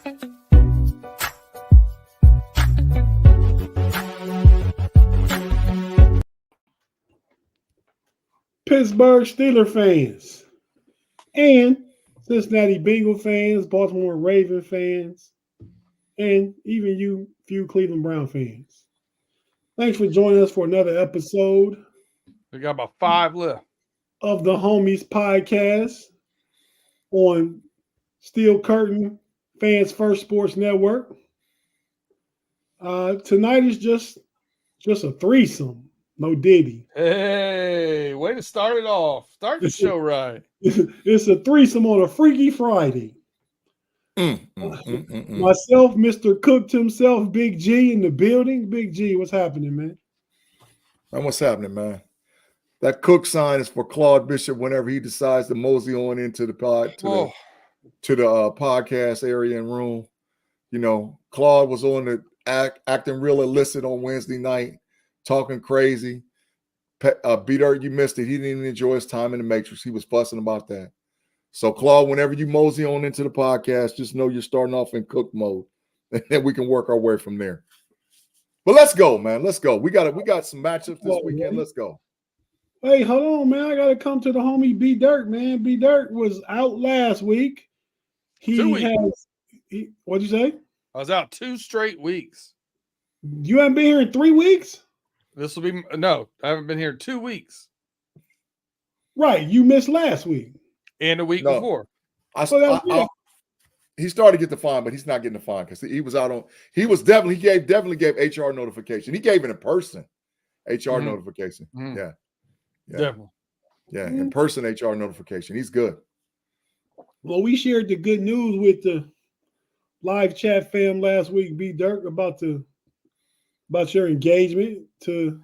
Pittsburgh Steelers fans and Cincinnati Bengal fans, Baltimore Raven fans, and even you few Cleveland Brown fans. Thanks for joining us for another episode We got about 5 left. of the Homies Podcast on Steel Curtain Fans First Sports Network. Tonight is just a threesome. No Diddy. Hey, way to start it off. Start the show right. It's a threesome on a Freaky Friday. Myself, Mr. Cooked himself, Big G in the building. Big G, what's happening, man? Man, what's happening, man? That Cook sign is for Claude Bishop whenever he decides to mosey on into the podcast area and room. You know, Claude was on the acting real illicit on Wednesday night, talking crazy. B-Dirt, you missed it. He didn't even enjoy his time in the Matrix. He was fussing about that. So, Claude, whenever you mosey on into the podcast, just know you're starting off in Cook mode, and then we can work our way from there. But let's go, man. Let's go. We got some matchups this weekend. Let's go. Hey, hold on, man. I got to come to the homie B-Dirt, man. B-Dirt was out last week. 2 weeks. What'd you say? I was out 2 straight weeks. You haven't been here in 3 weeks? This will be no. I haven't been here 2 weeks. Right, you missed last week and the week before. He started to get the fine, but he's not getting the fine because he was out on. He definitely gave HR notification. He gave it in person, HR notification. Mm-hmm. Yeah, definitely. Yeah, in person HR notification. He's good. Well, we shared the good news with the live chat fam last week, B Dirk, about your engagement to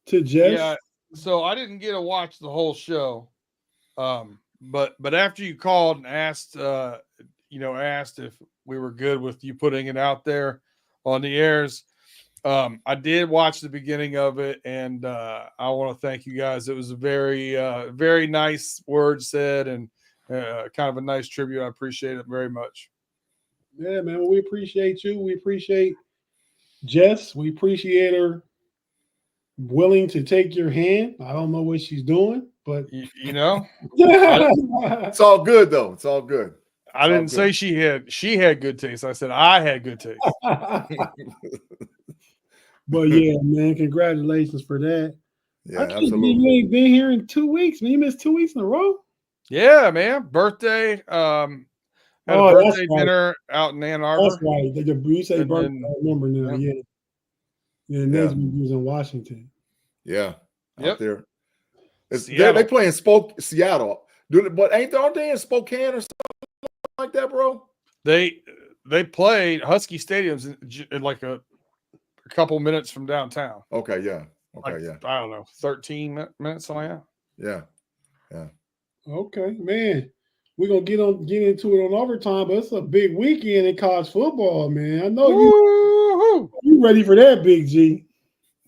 Jess. Yeah, so I didn't get to watch the whole show, but after you called and asked if we were good with you putting it out there on the airs, I did watch the beginning of it, and I want to thank you guys. It was a very very nice words said and kind of a nice tribute. I appreciate it very much. Yeah, man. Well, we appreciate you. We appreciate Jess. We appreciate her willing to take your hand. I don't know what she's doing, but you know, it's all good though. It's all good. I didn't say she had good taste. I said I had good taste. But yeah, man, congratulations for that. Yeah, absolutely. You ain't been here in 2 weeks, man. You missed 2 weeks in a row. Yeah, man. Birthday. Had a birthday dinner out in Ann Arbor. That's right. You say birthday, I remember now. Yeah. Yeah, next week was in Washington. Yeah. Yep. Out there. They play in Seattle. But aren't they in Spokane or something like that, bro? They played Husky Stadium's in like a couple minutes from downtown. Okay, yeah. Okay, yeah. I don't know, 13 minutes, something like that. Yeah. Okay, man. We're gonna get into it on overtime, but it's a big weekend in college football, man. I know you ready for that, Big G.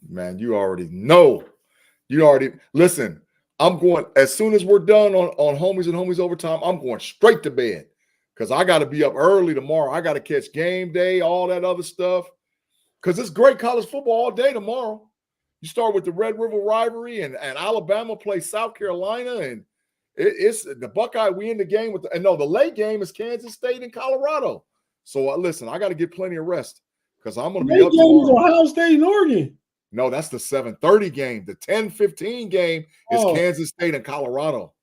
Man, you already know. Listen. I'm going as soon as we're done on Homies and Homies overtime. I'm going straight to bed because I got to be up early tomorrow. I got to catch game day, all that other stuff. Because it's great college football all day tomorrow. You start with the Red River rivalry, and Alabama plays South Carolina, and it's the Buckeye. We in the game the late game is Kansas State and Colorado. So listen, I got to get plenty of rest because I'm going to be up tomorrow. Ohio State and Oregon. No, that's the 7:30 game. The 10:15 game is Kansas State and Colorado.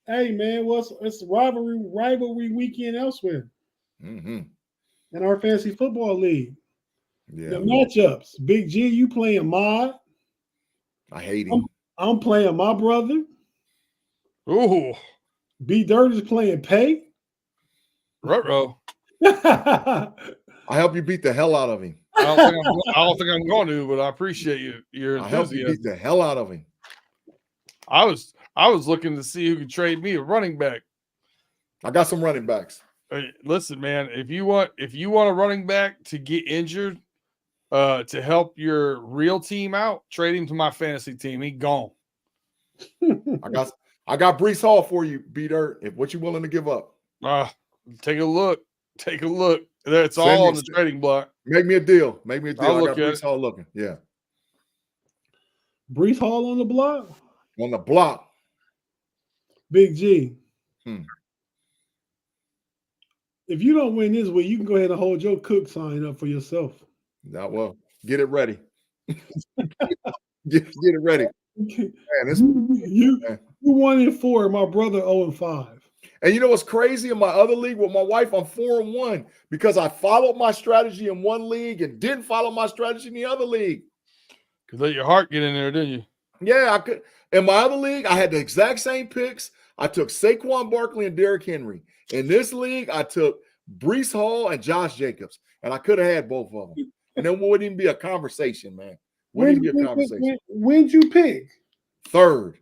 Hey, man, it's rivalry weekend elsewhere. Mm-hmm. In our fantasy football league. Yeah. The matchups. Big G, you playing Mod. I hate him. I'm playing my brother. Ooh. B Dirt is playing Pay. Ruh-roh. I help you beat the hell out of him. I don't think I'm going to, but I appreciate your enthusiasm. I help you beat the hell out of him. I was looking to see who could trade me a running back. I got some running backs. Hey, listen, man, if you want a running back to get injured, to help your real team out, trade him to my fantasy team. He gone. I got Breece Hall for you, B Dirt. If what you willing to give up. Take a look. Take a look. That's Send all me- on the trading block. Make me a deal. Make me a deal. I'll I look got at Brees it. Hall looking. Yeah. Brees Hall on the block. On the block. Big G. Hmm. If you don't win this week, you can go ahead and hold your Cook sign up for yourself. Now, well, get it ready. get it ready. Man, this You man. 1-4. My brother 0-5. And you know what's crazy? In my other league with my wife, I'm 4-1 because I followed my strategy in one league and didn't follow my strategy in the other league. Could let your heart get in there, didn't you? Yeah, I could. In my other league, I had the exact same picks. I took Saquon Barkley and Derrick Henry. In this league, I took Brees Hall and Josh Jacobs, and I could have had both of them. And then wouldn't even be a conversation, man. Wouldn't even be a conversation. When'd you pick? Third.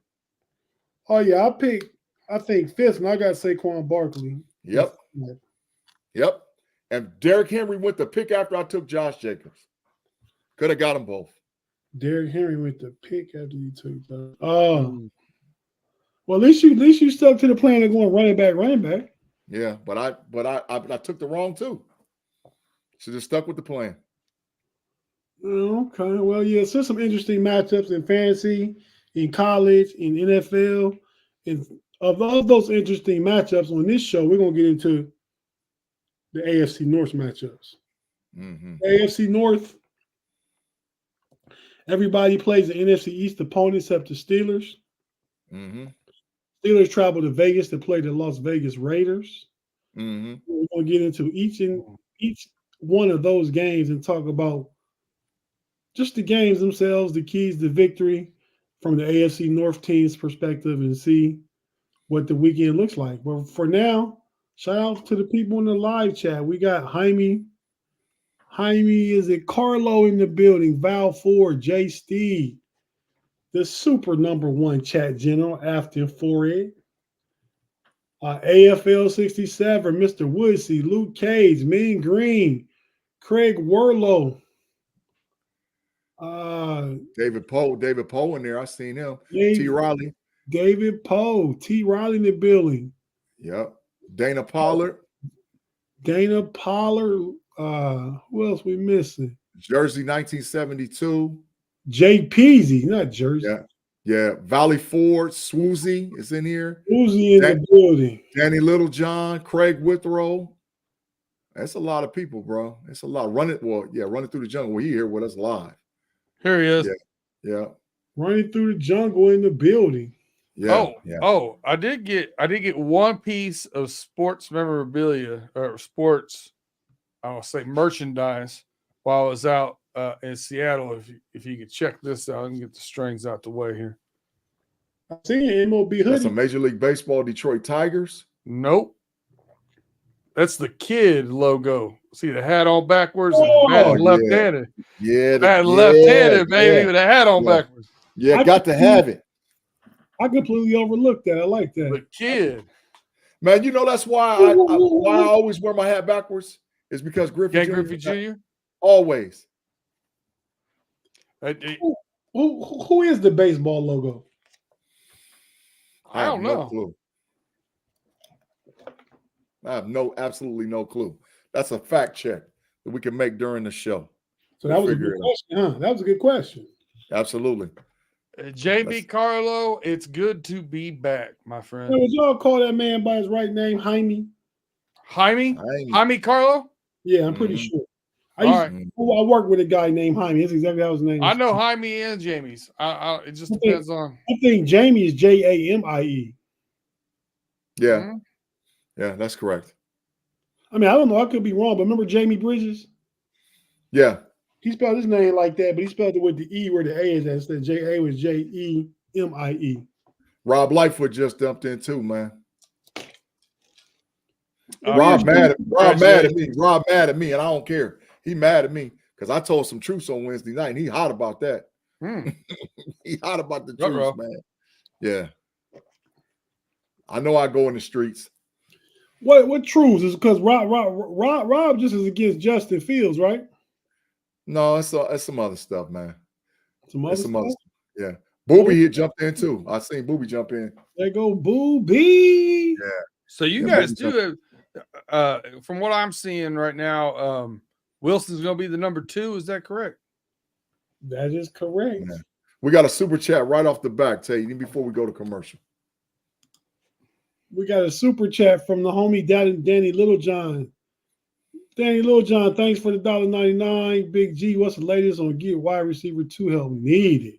Oh yeah, I picked. I think fifth, and I got Saquon Barkley. Yep. Yep. And Derrick Henry went the pick after I took Josh Jacobs. Could have got them both. Derrick Henry went the pick after you took that. Oh, well, at least you stuck to the plan of going running back. Yeah, but I took the wrong two. Should have stuck with the plan. Okay, well, yeah, so some interesting matchups in fantasy, in college, in NFL, and of all those interesting matchups on this show, we're gonna get into the AFC North matchups. Mm-hmm. AFC North, everybody plays the NFC East opponent except the Steelers. Mm-hmm. Steelers travel to Vegas to play the Las Vegas Raiders. Mm-hmm. We're gonna get into each one of those games and talk about just the games themselves, the keys to victory from the AFC North team's perspective, and see what the weekend looks like. But for now, shout out to the people in the live chat. We got Jaime, is it Carlo in the building, Val Ford, J. Steve, the super #1 chat general after Forehead. AFL 67, Mr. Woodsy, Luke Cage, Mean Green, Craig Werlow. David Poe in there. I seen him. T. Riley. David Poe, T. Riley in the building. Yep. Dana Pollard. Who else we missing? Jersey 1972. Jay Peasy, not Jersey. Yeah. Yeah. Valley Ford, Swoozy is in here. Swoozy in the building. Danny Littlejohn, Craig Withrow. That's a lot of people, bro. It's a lot. Running through the jungle. Well, he here with us live. Here he is. Yeah. Running through the jungle in the building. Yeah. I did get one piece of sports memorabilia or sports, I'll say merchandise while I was out in Seattle. If you could check this out, I can get the strings out the way here. I see an MLB hoodie. That's a Major League Baseball Detroit Tigers. Nope. That's the kid logo. See the hat on backwards and left-handed. Yeah. Left-handed, baby, with the hat on backwards. Yeah, got to have it. I completely overlooked that. I like that. The kid. Man, you know that's why I always wear my hat backwards. Is because Griffey Jr. Always. Who is the baseball logo? I don't know. No clue. I have absolutely no clue. That's a fact check that we can make during the show. So that was a good question, huh? That was a good question. Absolutely. JB Carlo, it's good to be back, my friend. Would y'all call that man by his right name, Jaime? Jaime Carlo? Yeah, I'm pretty sure. I worked with a guy named Jaime. That's exactly how his name is. I know Jaime and Jamie's. It just depends on. I think Jamie is Jamie. Yeah. Mm-hmm. Yeah, that's correct. I mean, I don't know. I could be wrong, but remember Jamie Bridges? Yeah. He spelled his name like that, but he spelled it with the E where the A is at. Instead, J-A was J-E-M-I-E. Rob Lightfoot just dumped in too, man. Rob mad at me. Rob mad at me, and I don't care. He mad at me because I told some truths on Wednesday night, and he hot about that. He hot about the truths, man. Yeah. I know I go in the streets. What truths is because Rob just is against Justin Fields, right? No, it's some other stuff, man. Some other stuff? Yeah. Booby here jumped in too. I seen Booby jump in. There go Booby. Yeah. So you guys do from what I'm seeing right now, Wilson's going to be the number 2. Is that correct? That is correct. Yeah. We got a super chat right off the back, Tate, even before we go to commercial. We got a super chat from the homie Danny Littlejohn. Danny Littlejohn, thanks for the $1.99. Big G, what's the latest on get wide receiver 2 help needed?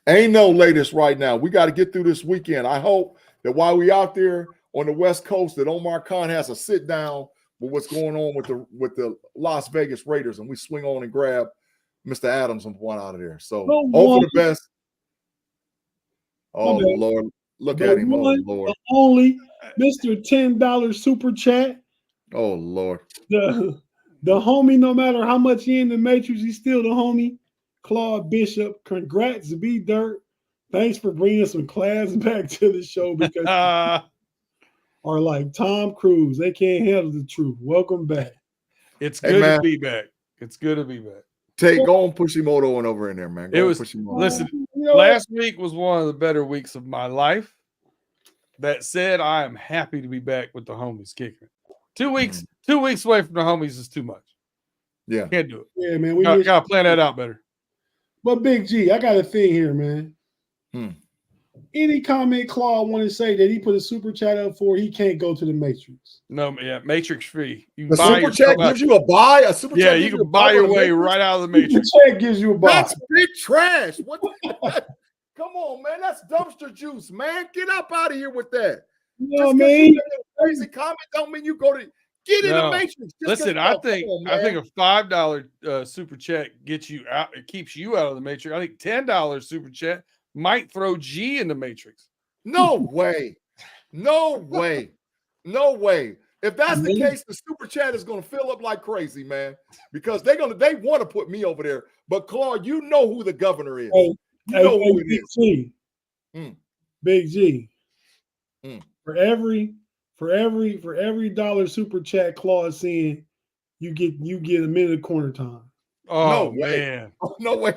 Ain't no latest right now. We got to get through this weekend. I hope that while we out there on the West Coast, that Omar Khan has a sit down with what's going on with the Las Vegas Raiders, and we swing on and grab Mr. Adams and one out of there. So hope for the best. Oh Lord, look at him! Oh Lord, only Mr. $10 super chat. Oh Lord, the homie. No matter how much he in the matrix, he's still the homie. Claude Bishop, congrats, B Dirt. Thanks for bringing some class back to the show because are like Tom Cruise. They can't handle the truth. Welcome back. It's good to be back. It's good to be back. Take go on Pushimoto and over in there, man. Go listen. Last week was one of the better weeks of my life. That said, I am happy to be back with the homies kicking. 2 weeks, 2 weeks away from the homies is too much. Yeah, can't do it. Yeah, man. We gotta plan that out better. But Big G, I got a thing here, man. Any comment Claude want to say that he put a super chat up for? He can't go to the Matrix. No, yeah, Matrix free. You the super chat gives you a buy. A super chat, you can buy your way right out of the Matrix. Super chat gives you a buy. That's big trash. What? Come on, man. That's dumpster juice, man. Get up out of here with that. No, man. Crazy comment don't mean you go to get in the Matrix. Listen, I think a $5 super chat gets you out. It keeps you out of the Matrix. I think $10 super chat might throw G in the Matrix. No way. No way. No way. If that's the case, the super chat is going to fill up like crazy, man, because they want to put me over there. But Claude, you know who the governor is. You know who it is. Big G. For every dollar super chat Claude saying, you get a minute of corner time. Oh, no man. Oh, no way.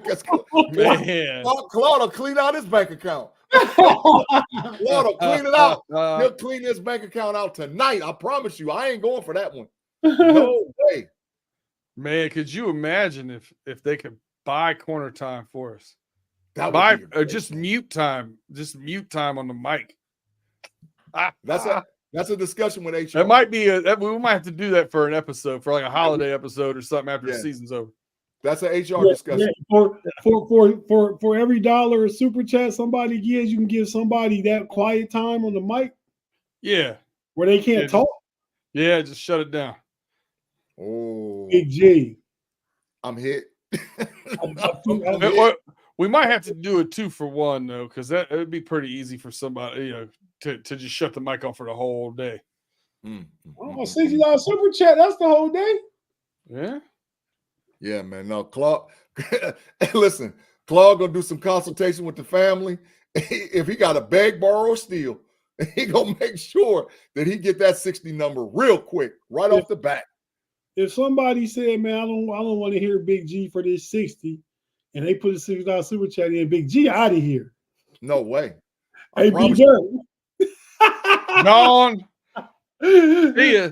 Man. Claude will clean out his bank account. Claude will clean it out. He'll clean his bank account out tonight. I promise you. I ain't going for that one. No way. Man, could you imagine if they could buy corner time for us? That would or just mute time. Just mute time on the mic. That's a discussion with HR. That might be we might have to do that for an episode, for like a holiday episode or something after the season's over. That's an HR discussion. For every dollar super chat somebody gives, you can give somebody that quiet time on the mic. Yeah. Where they can't talk. Just shut it down. Oh, Big G. I'm hit. We might have to do a 2-for-1 though, because that would be pretty easy for somebody, to just shut the mic off for the whole day. $60 super chat, that's the whole day. Yeah. Yeah, man. No, Claude. Listen, Claude gonna do some consultation with the family. If he got to beg, borrow, or steal, he gonna make sure that he get that 60 number real quick, right off the bat. If somebody said, "Man, I don't want to hear Big G for this 60," and they put a $60 super chat in, Big G out of here. No way. Hey, Big G. Gone. See ya.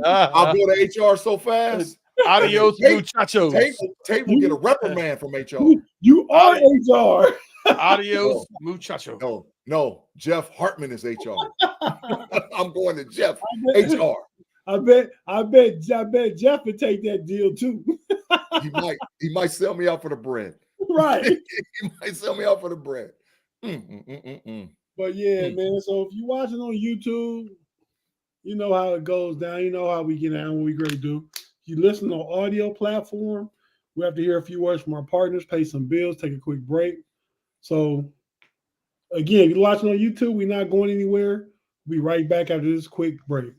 I'll go to HR so fast. Adios, muchachos. Tate will get a reprimand from HR. You are HR. Adios, muchachos. No, Jeff Hartman is HR. I'm going to Jeff HR. I bet Jeff would take that deal too. He might sell me out for the bread. Right. He might sell me out for the bread. But yeah, man. So if you're watching on YouTube, you know how it goes down. You know how we get down, what we great do. You listen on audio platform, we have to hear a few words from our partners, pay some bills, take a quick break. So again, if you're watching on YouTube, we're not going anywhere. We'll be right back after this quick break.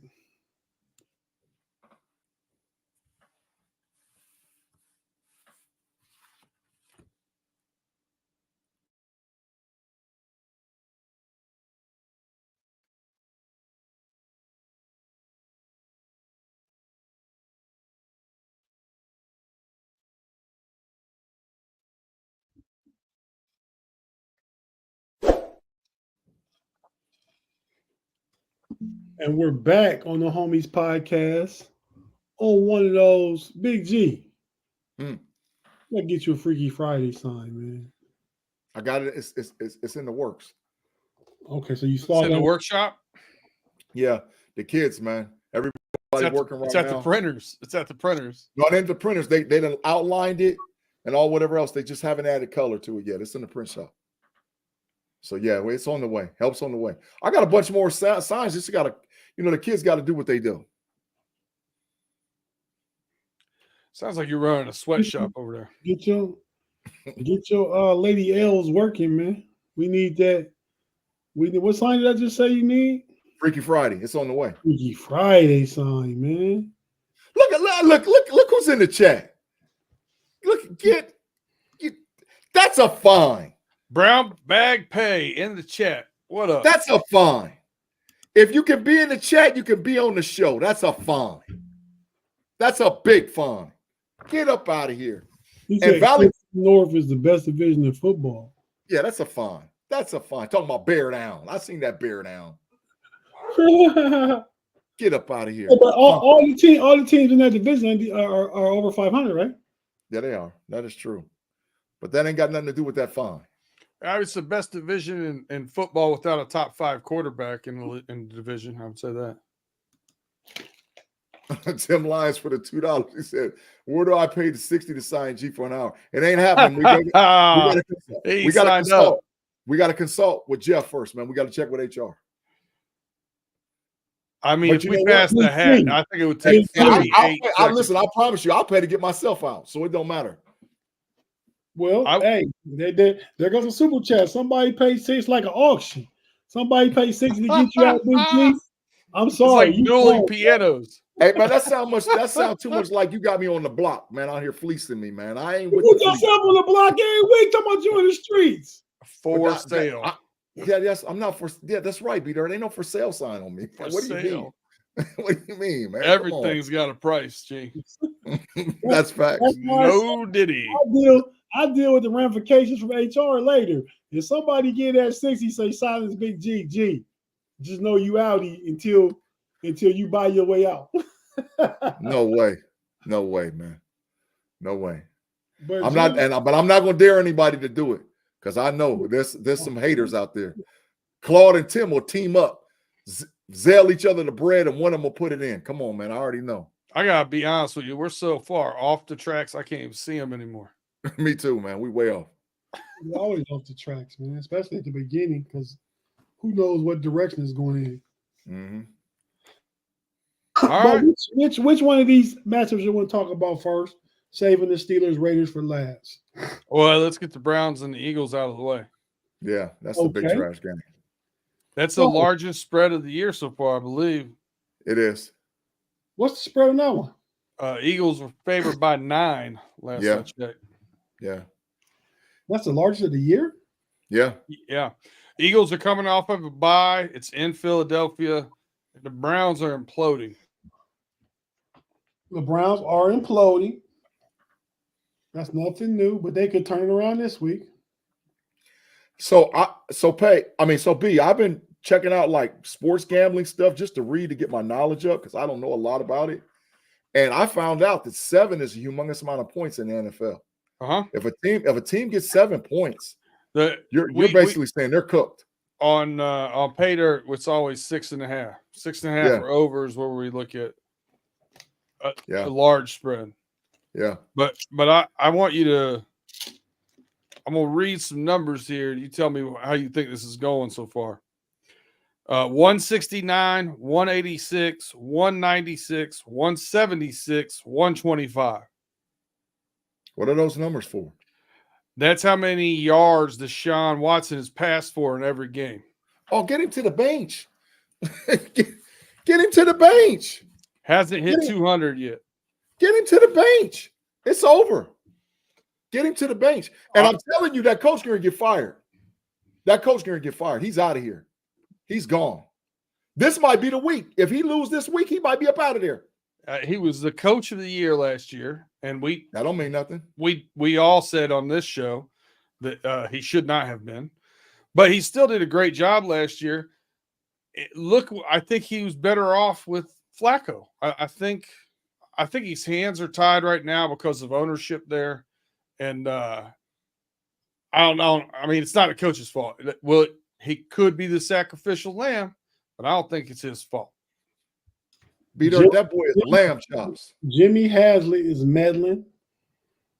And we're back on the Homies podcast on one of those. Big G. Mm. Let's get you a Freaky Friday sign, man. I got it. It's in the works. Okay, so you It's saw in the that. workshop. Yeah, the kids, man. Everybody working right It's now. at the printers. It's at the printers. Not in the printers. They done outlined it and all whatever else. They just haven't added color to it yet. It's in the print shop. So yeah, it's on the way. Help's on the way. I got a bunch more signs. Just got to, the kids got to do what they do. Sounds like you're running a sweatshop over there. Get your Lady L's working, man. We need that. What sign did I just say you need? Freaky Friday. It's on the way. Freaky Friday sign, man. Look who's in the chat. Look, that's a fine. Brown bag pay in the chat. What up? That's a fine. If you can be in the chat, you can be on the show. That's a fine. That's a big fine. Get up out of here. He said Valley North is the best division in football. Yeah, that's a fine. That's a fine. Talking about bear down. I seen that bear down. Get up out of here. But all the teams in that division are over 500, right? Yeah, they are. That is true. But that ain't got nothing to do with that fine. It's the best division in football without a top 5 quarterback in the division. I would say that. Tim Lyons for the $2. He said, "Where do I pay the $60 to sign G for an hour?" It ain't happening. We got to consult with Jeff first, man. We got to check with HR. I mean, if we pass the hat, I think it would take 48. Listen, I promise you, I'll pay to get myself out, so it don't matter. Well, hey, there goes a super chat. Somebody paid $6 like an auction. Somebody paid $60 to get you out, Big G. I'm sorry. It's like dueling pianos. Hey, man, that sounds too much like you got me on the block, man, out here fleecing me, man. I ain't with you yourself on the block every week talking about you in the streets. For sale. I'm not for. Yeah, that's right, Peter. There ain't no for sale sign on me. What do you mean? What do you mean, man? Everything's got a price, G. That's facts. No diddy. I deal with the ramifications from HR later. If somebody get that 60, say silence Big G. Just know you outie until you buy your way out. No way, man. No way. But I'm not going to dare anybody to do it because I know there's some haters out there. Claude and Tim will team up, zell each other the bread, and one of them will put it in. Come on, man. I already know. I gotta be honest with you. We're so far off the tracks, I can't even see them anymore. Me too, man. We way off. We're always off the tracks, man, especially at the beginning, because who knows what direction is going in. Mm-hmm. All right. Which one of these matchups you want to talk about first? Saving the Steelers Raiders for last. Well, let's get the Browns and the Eagles out of the way. Yeah, that's the big trash game. That's the largest spread of the year so far, I believe. It is. What's the spread on that one? Eagles were favored by 9 last I checked. Yeah. That's the largest of the year? Yeah. Eagles are coming off of a bye. It's in Philadelphia. The Browns are imploding. The Browns are imploding. That's nothing new, but they could turn it around this week. So B, I've been checking out like sports gambling stuff just to read to get my knowledge up because I don't know a lot about it. And I found out that 7 is a humongous amount of points in the NFL. If a team gets 7 points, you're basically saying they're cooked. On pay dirt, it's always 6.5. 6.5 or over is where we look at a large spread. Yeah. But I want you to I'm gonna read some numbers here. You tell me how you think this is going so far. 169, 186, 196, 176, 125. What are those numbers for? That's how many yards Deshaun Watson has passed for in every game. Oh, get him to the bench. Get him to the bench. Hasn't hit 200 yet. Get him to the bench. It's over. Get him to the bench. And I'm telling you, that coach going to get fired. He's out of here. He's gone. This might be the week. If he loses this week, he might be up out of there. He was the coach of the year last year, and that don't mean nothing. We all said on this show that he should not have been, but he still did a great job last year. I think he was better off with Flacco. I think his hands are tied right now because of ownership there, and I don't know. I mean, it's not a coach's fault. Well, he could be the sacrificial lamb, but I don't think it's his fault. That boy is lamb chops. Jimmy Haslett is meddling.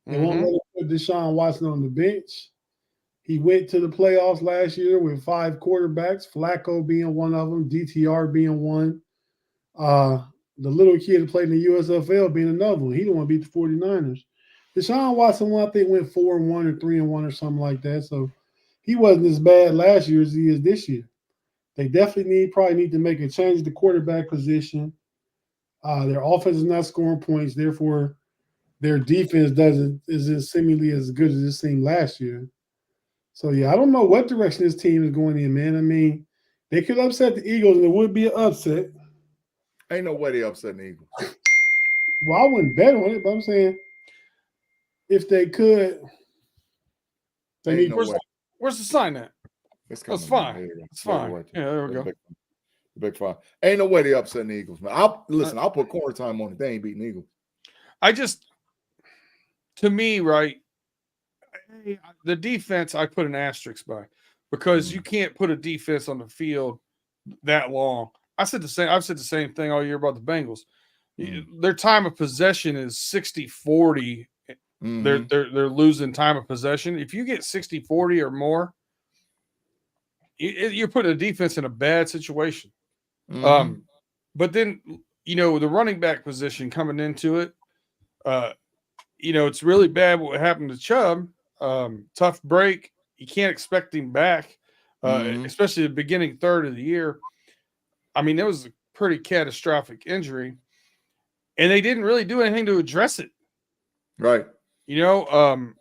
They won't let him put Deshaun Watson on the bench. He went to the playoffs last year with 5 quarterbacks, Flacco being one of them, DTR being one. The little kid who played in the USFL being another one. He didn't want to beat the 49ers. Deshaun Watson, I think, went 4-1 or 3-1 or something like that. So he wasn't as bad last year as he is this year. They definitely probably need to make a change at the quarterback position. Their offense is not scoring points, therefore their defense isn't seemingly as good as it seemed last year. So yeah, I don't know what direction this team is going in, man. I mean, they could upset the Eagles, and it would be an upset. Ain't no way they upsetting the Eagles. Well, I wouldn't bet on it, but I'm saying if they could, they need. Where's the sign at? That's fine. It's fine. Right yeah, there we go. Big fine. Ain't no way they upsetting the Eagles, man. I'll put quarter time on it. They ain't beating the Eagles. To me, right, the defense I put an asterisk by because you can't put a defense on the field that long. I've said the same thing all year about the Bengals. Their time of possession is 60-40. They're losing time of possession. If you get 60-40 or more, you're putting a defense in a bad situation. But then, the running back position coming into it, it's really bad what happened to Chubb. Tough break. You can't expect him back, especially the beginning third of the year. I mean, it was a pretty catastrophic injury, and they didn't really do anything to address it. Right. The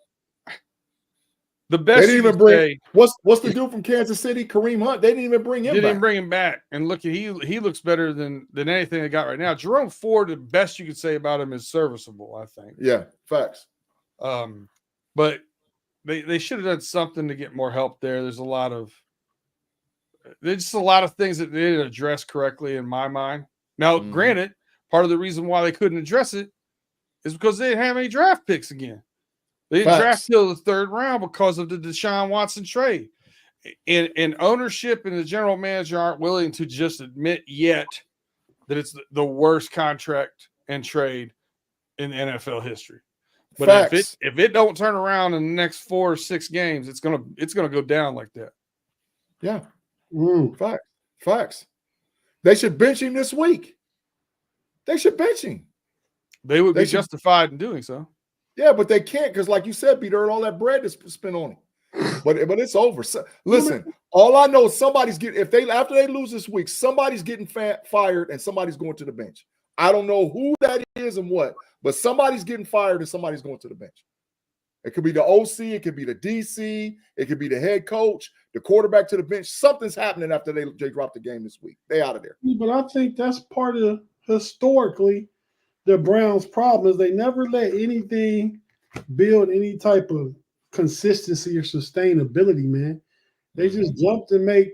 best they didn't even bring what's the dude from Kansas City, Kareem Hunt. They didn't even bring him. Didn't even bring him back. And look, he looks better than anything they got right now. Jerome Ford, the best you could say about him is serviceable, I think. Yeah, facts. But they should have done something to get more help there. There's just a lot of things that they didn't address correctly in my mind. Now, granted, part of the reason why they couldn't address it is because they didn't have any draft picks again. They didn't draft till the 3rd round because of the Deshaun Watson trade. And ownership and the general manager aren't willing to just admit yet that it's the worst contract and trade in NFL history. But if it don't turn around in the next 4 or 6 games, it's gonna go down like that. Yeah. Facts. They should bench him this week. They should bench him. They would be justified in doing so. Yeah, but they can't because, like you said, Peter, all that bread is spent on him. But it's over. So, listen, all I know is after they lose this week, somebody's getting fired and somebody's going to the bench. I don't know who that is and what, but somebody's getting fired and somebody's going to the bench. It could be the OC, it could be the DC, it could be the head coach, the quarterback to the bench. Something's happening after they dropped the game this week. They out of there. But I think that's part of historically the Browns' problem is they never let anything build any type of consistency or sustainability, man. They just jump to make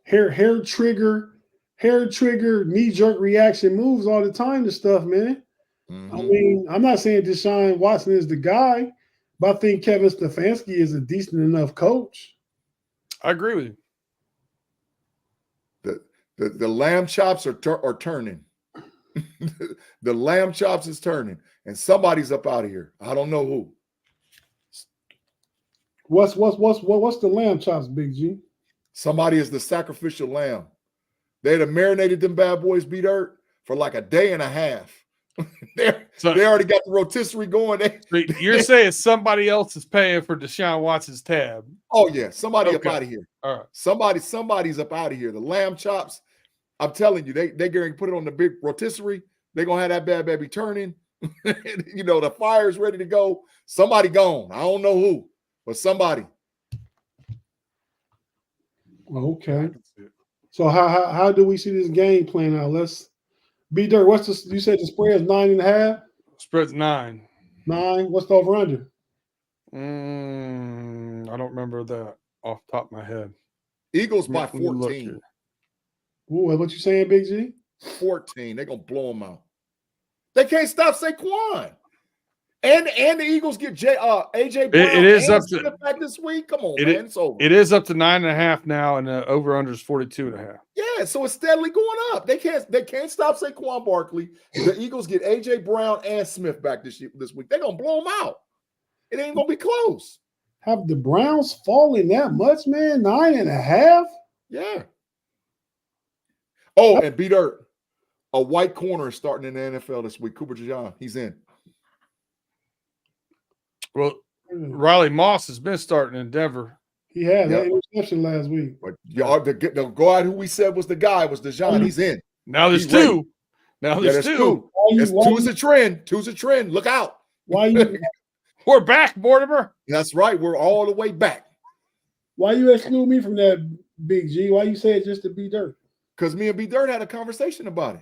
hair trigger, knee-jerk reaction moves all the time to stuff, man. I mean, I'm not saying Deshaun Watson is the guy, but I think Kevin Stefanski is a decent enough coach. I agree with you. The lamb chops are turning. The lamb chops is turning, and somebody's up out of here. I don't know who. What's the lamb chops, Big G? Somebody is the sacrificial lamb. They'd have marinated them bad boys, B-Dirt, for like a day and a half. They already got the rotisserie going. You're saying somebody else is paying for Deshaun Watson's tab? Oh yeah, somebody up out of here. All right, somebody's up out of here. The lamb chops. I'm telling you, they're going to put it on the big rotisserie. They're going to have that bad baby turning. The fire's ready to go. Somebody gone. I don't know who, but somebody. Okay. So how do we see this game playing out? Let's be there. You said the spread is 9.5? Spread's 9. 9. What's the over under? I don't remember that off the top of my head. Eagles by Let me look 14. here. Ooh, what you saying, Big G? 14. They're gonna blow them out. They can't stop Saquon. And the Eagles get AJ Brown It is and up to- Smith back this week. Come on, It- man. It's over. It is up to 9.5 now, and the over/under is 42.5. Yeah, so it's steadily going up. They can't stop Saquon Barkley. The Eagles get AJ Brown and Smith back this week. They're gonna blow them out. It ain't gonna be close. Have the Browns fallen that much, man? 9.5? Yeah. Oh, and B-Dirt. A white corner is starting in the NFL this week. Cooper DeJean, he's in. Well, Riley Moss has been starting in Denver. He had that Yep. interception last week. But y'all, the guy who we said was the guy was DeJean. He's in. Now there's He's two. ready. Now Yeah, there's there's two. two. Two is a trend. Two's a trend. Look out. Why you We're back, Mortimer. That's right. We're all the way back. why you exclude me from that, Big G? Why you say it just to be dirt? Because me and B Dirt had a conversation about it.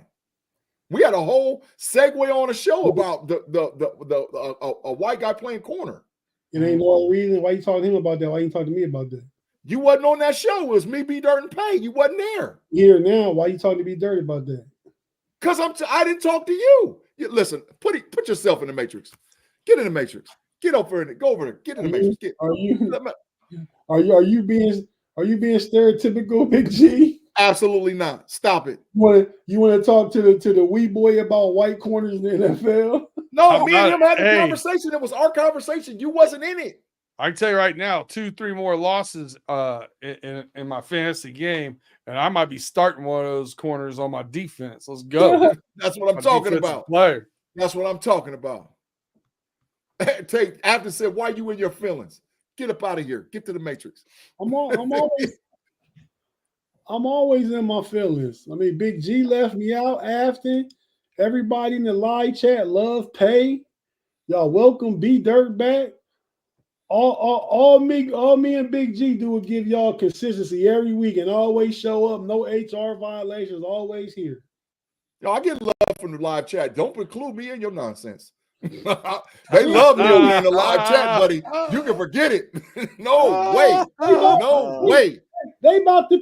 We had a whole segue on a show about a white guy playing corner. It ain't no other reason why you talking to him about that. Why you talking to me about that? You wasn't on that show. It was me, B Dirt, and Pay. You wasn't there. Here now, why you talking to be dirty about that? Because I didn't talk to you. Listen, put yourself in the matrix. Get in the matrix. Get over it. Go over there. Get in the matrix. Are you being stereotypical, Big G? Absolutely not. Stop it. You want to talk to the wee boy about white corners in the NFL? No, me and him had a conversation. It was our conversation. You wasn't in it. I can tell you right now, 2-3 more losses in my fantasy game, and I might be starting one of those corners on my defense. Let's go. That's what I'm talking about. Player. That's what I'm talking about. Tate, after said, why you in your feelings? Get up out of here. Get to the matrix. I'm always in my feelings. I mean, Big G left me out after. Everybody in the live chat love Pay. Y'all welcome B Dirt back. All me and Big G do is give y'all consistency every week and always show up. No HR violations, always here. I get love from the live chat. Don't preclude me in your nonsense. They love me over in the live chat, buddy. You can forget it. No way. No way. They about to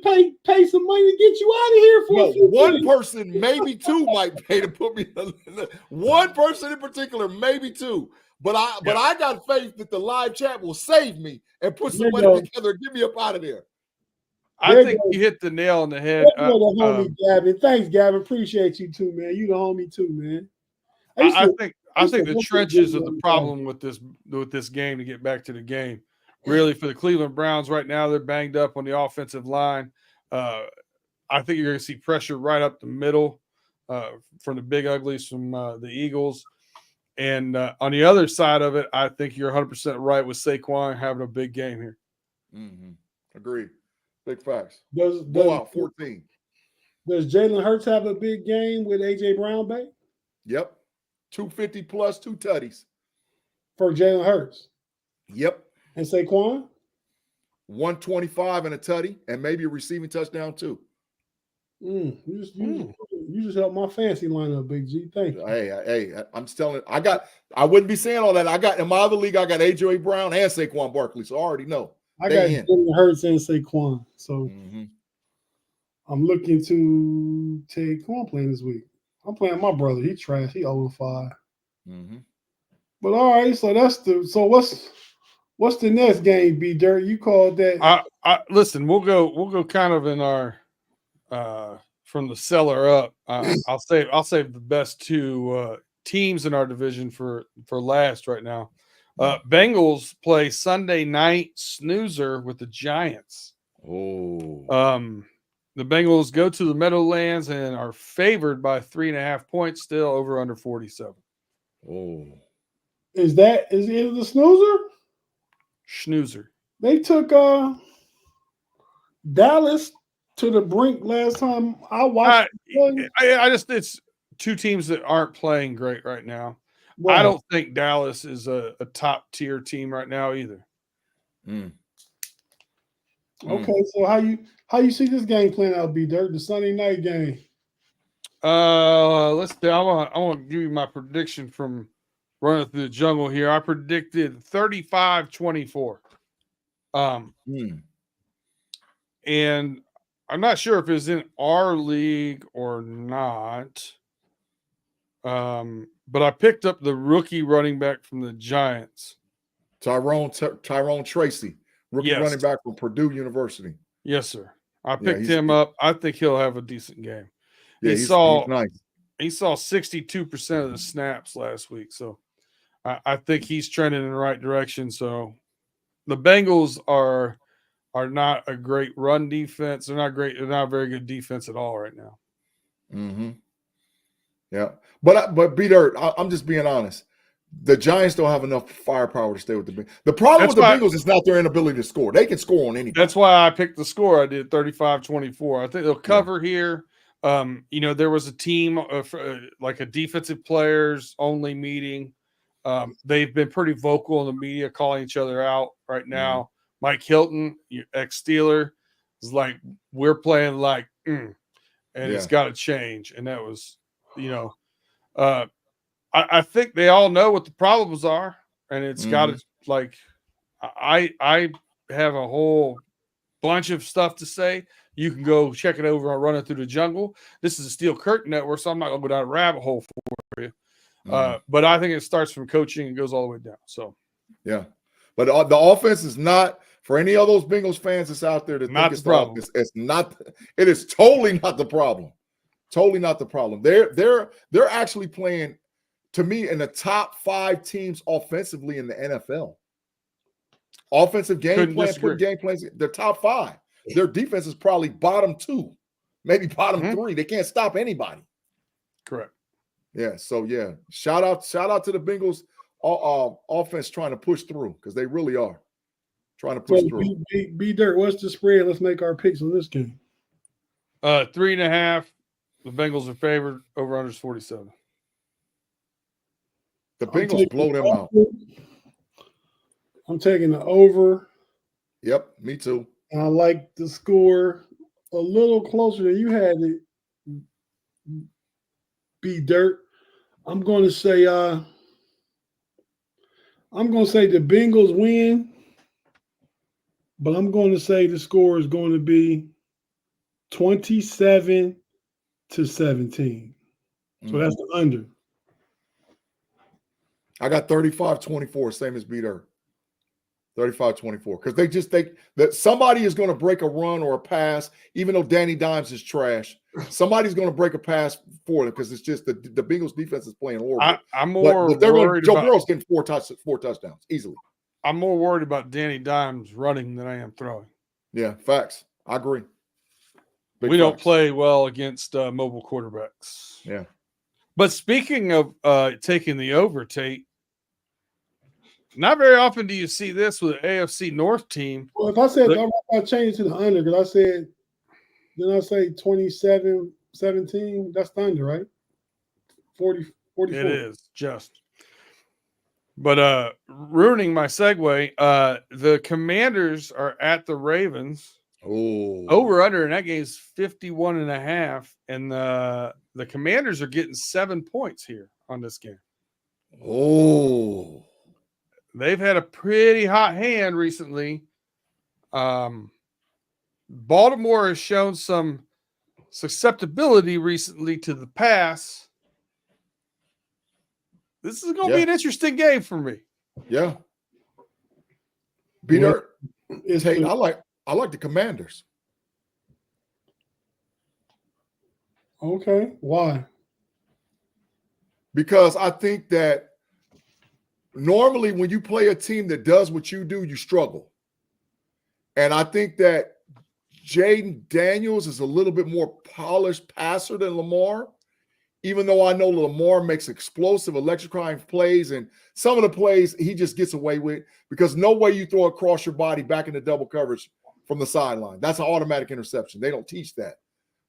pay some money to get you out of here for a few one minutes. person, maybe two, might pay to put me. One person in particular, maybe two. But I got faith that the live chat will save me and put some money together and get me up out of there. I think you hit the nail on the head. The homie Gavin. Thanks, Gavin. Appreciate you too, man. You the homie too, man. I think the trenches are the problem with this game to get back to the game. Really, for the Cleveland Browns right now, they're banged up on the offensive line. I think you're going to see pressure right up the middle from the big uglies from the Eagles. And on the other side of it, I think you're 100% right with Saquon having a big game here. Mm-hmm. Agreed. Big facts. Blow out 14. Does Jalen Hurts have a big game with AJ Brown back? Yep. 250 plus 2 tutties. For Jalen Hurts. Yep. And Saquon? 125 and a tutty, and maybe a receiving touchdown too. You just helped my fancy lineup, Big G. Thank you. Hey, I'm just telling. I wouldn't be saying all that. I got in my other league. I got AJ Brown and Saquon Barkley, so I already know. I got Jalen Hurts and Saquon, so I'm looking to take. Who I'm playing this week? I'm playing my brother. He trash. He 0-5. But all right, so what's the next game? B Dirt, you called that. Listen, we'll go kind of in our from the cellar up. I'll save the best two teams in our division for last right now. Bengals play Sunday night snoozer with the Giants. The Bengals go to the Meadowlands and are favored by 3.5 points, still over under 47. Is it the snoozer? Snoozer. They took Dallas to the brink last time I watched. It's two teams that aren't playing great right now. Wow. I don't think Dallas is a top tier team right now either. Okay, so how you see this game playing out, B Dirt, the Sunday night game? Let's see. I want to give you my prediction from running through the jungle here. I predicted 35-24. and I'm not sure if it's in our league or not. But I picked up the rookie running back from the Giants. Tyrone Tracy, rookie Yes. running back from Purdue University. Yes, sir. I Yeah, picked him up. I think he'll have a decent game. Yeah, he's nice. He saw 62% of the snaps last week, so I think he's trending in the right direction. So the Bengals are not a great run defense. They're not great. They're not a very good defense at all right now. Mm-hmm. Yeah, but B-Dirt, I'm just being honest. The Giants don't have enough firepower to stay with the Bengals. The problem with the Bengals is not their inability to score. They can score on anything. That's why I picked the score. I did 35-24. I think they'll cover here. There was a team of like a defensive players only meeting. They've been pretty vocal in the media, calling each other out right now. Mm-hmm. Mike Hilton, ex-Steeler, is like, we're playing like, and it's got to change. And that was, I think they all know what the problems are, and it's got to, like, I have a whole bunch of stuff to say. You can go check it over on Running Through the Jungle. This is a Steel Curtain Network, so I'm not going to go down a rabbit hole for you. But I think it starts from coaching and goes all the way down. So, yeah. But the offense is not, for any of those Bengals fans that's out there that think it's the problem. It's not. It is totally not the problem. Totally not the problem. They're actually playing, to me, in the top 5 teams offensively in the NFL. Offensive game plans, put game plans, they're top 5. Their defense is probably bottom 2, maybe bottom 3. They can't stop anybody. Correct. Yeah. So yeah, shout out to the Bengals offense trying to push through, because they really are trying to push through. B-Dirt, what's the spread? Let's make our picks on this game. 3.5. The Bengals are favored. Over under is 47. The Bengals blow them out. I'm taking the over. Yep, me too. I like the score a little closer than you had it. B-Dirt. I'm going to say the Bengals win, but I'm going to say the score is going to be 27-17. So that's the under. I got 35-24, same as B-Dirt. 35-24, because they just think that somebody is going to break a run or a pass, even though Danny Dimes is trash. Somebody's going to break a pass for them, because it's just the Bengals defense is playing horrible. I'm more worried Joe Burrow's getting 4 touchdowns easily. I'm more worried about Danny Dimes running than I am throwing. Yeah, facts. I agree. We don't play well against mobile quarterbacks. Yeah. But speaking of taking the over, Tate, not very often do you see this with an AFC North team. Well, if I said I changed to the under, because didn't I say 27-17? That's the under, right? 44. It is just. But ruining my segue, the Commanders are at the Ravens. Oh, over under, and that game's 51.5, and the Commanders are getting 7 points here on this game. Oh, they've had a pretty hot hand recently. Baltimore has shown some susceptibility recently to the pass. This is going to be an interesting game for me. Yeah. Peter, Tate, I like the Commanders. Okay. Why? Because I think that normally when you play a team that does what you do, you struggle. And I think that Jaden Daniels is a little bit more polished passer than Lamar, even though I know Lamar makes explosive, electrifying plays, and some of the plays he just gets away with, because no way you throw across your body back into double coverage from the sideline. That's an automatic interception. They don't teach that.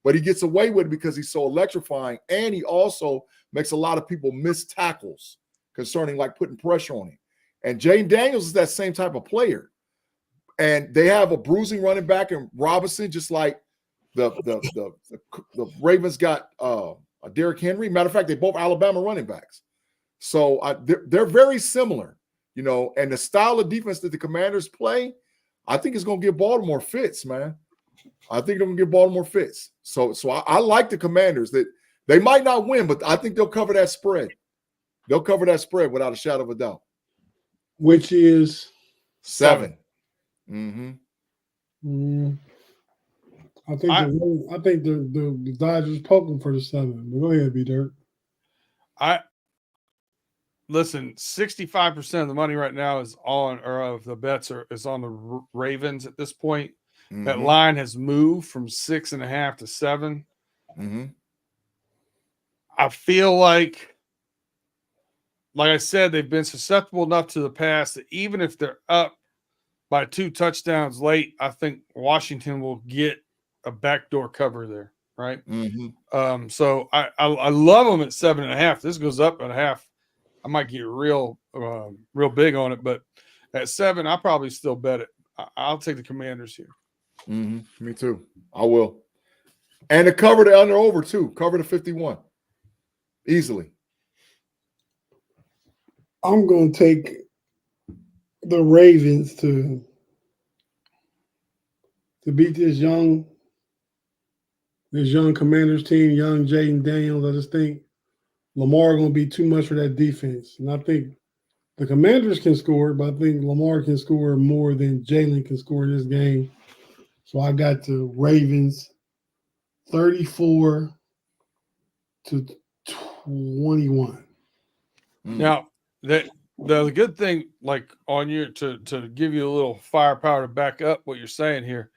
But he gets away with it because he's so electrifying, and he also makes a lot of people miss tackles concerning like putting pressure on him. And Jaden Daniels is that same type of player. And they have a bruising running back in Robinson, just like the Ravens got Derrick Henry. Matter of fact, they both Alabama running backs. So they're very similar, and the style of defense that the Commanders play, I think is going to give Baltimore fits, man. I think they're going to give Baltimore fits. So I like the Commanders. That they might not win, but I think they'll cover that spread. They'll cover that spread without a shadow of a doubt. Which is 7. Mm-hmm. I think the Dodgers poking for the 7. But go ahead, B Dirt. Listen, 65% of the money right now is on, or of the bets is on the Ravens at this point. Mm-hmm. That line has moved from 6.5 to 7. Mm-hmm. I feel like I said, they've been susceptible enough to the pass that even if they're up by 2 touchdowns late, I think Washington will get a backdoor cover there, right? Mm-hmm. So I love them at 7.5. This goes up at half. I might get real big on it, but at 7, I'll probably still bet it. I'll take the Commanders here. Mm-hmm. Me too. I will. And to cover the under over too. Cover the 51 easily. I'm going to take the Ravens to beat this young Commanders team, young Jaden Daniels. I just think Lamar going to be too much for that defense. And I think the Commanders can score, but I think Lamar can score more than Jalen can score in this game. So I got the Ravens 34-21. Now, the good thing, like on your to give you a little firepower to back up what you're saying here,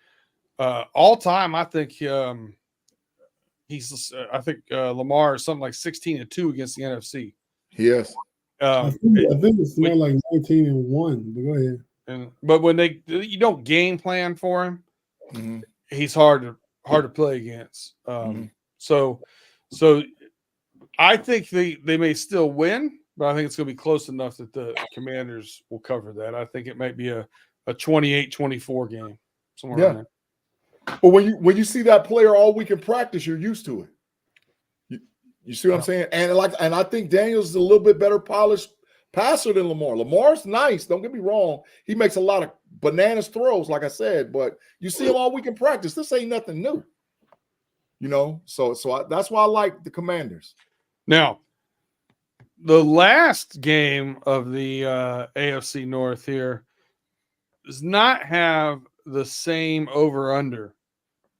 all time, I think Lamar is something like 16-2 against the NFC. Yes. I think it's more like 19-1. But go ahead. But when you don't game plan for him, mm-hmm. he's hard to play against. So I think they may still win, but I think it's going to be close enough that the Commanders will cover that. I think it might be a 28-24 game somewhere in there. But when you see that player all week in practice, you're used to it. You see what I'm saying? And I think Daniels is a little bit better polished passer than Lamar. Lamar's nice. Don't get me wrong. He makes a lot of bananas throws, like I said. But you see him all week in practice. This ain't nothing new. So that's why I like the Commanders. Now, the last game of the AFC North here does not have the same over-under.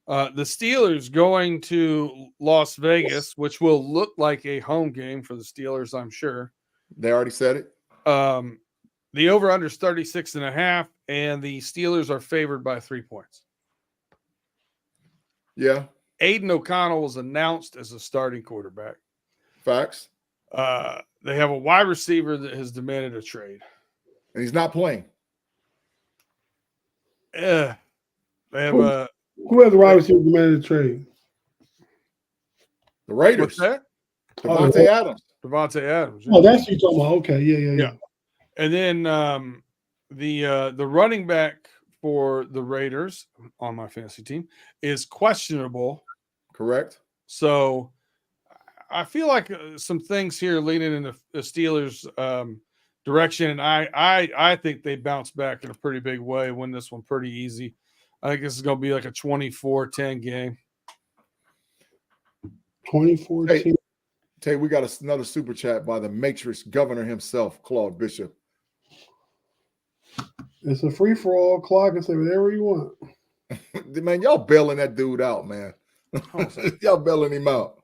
The Steelers going to Las Vegas, which will look like a home game for the Steelers, I'm sure. They already said it. The over-under is 36.5, and the Steelers are favored by 3 points. Yeah. Aiden O'Connell was announced as a starting quarterback. Facts. They have a wide receiver that has demanded a trade. And he's not playing. They have who has the wide receiver demanded a trade? The Raiders. What's that? Devontae Adams. Devontae Adams. Oh, that's what you're talking about. Okay, yeah. And then the running back for the Raiders on my fantasy team is questionable. Correct. So I feel like some things here leaning in the Steelers' direction, and I think they bounce back in a pretty big way, win this one pretty easy. I think this is going to be like a 24-10 game. 24-10. Tate, we got another super chat by the Matrix governor himself, Claude Bishop. It's a free-for-all clock and say whatever you want. Man, y'all bailing that dude out, man. Y'all bailing him out.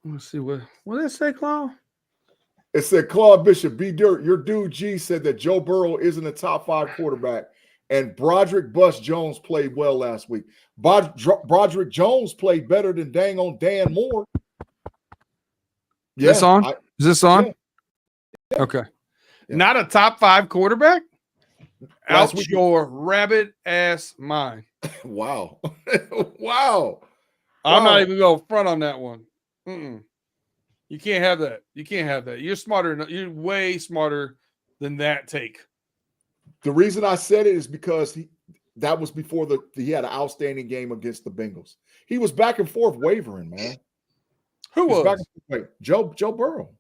Let's see what did it say, Claude? It said Claude Bishop, B Dirt. Your dude G said that Joe Burrow isn't a top 5 quarterback, and Broderick Bust Jones played well last week. Broderick Jones played better than dang on Dan Moore. Yeah, is this on? Yeah. Okay. Yeah. Not a top 5 quarterback? Last Out week. your rabbit ass mind. Wow. Wow. I'm not even going front on that one. Mm-mm. You can't have that. You can't have that. You're smarter. You're way smarter than that take. The reason I said it is because that was before he had an outstanding game against the Bengals. He was back and forth wavering, man. Who was? Joe Burrow.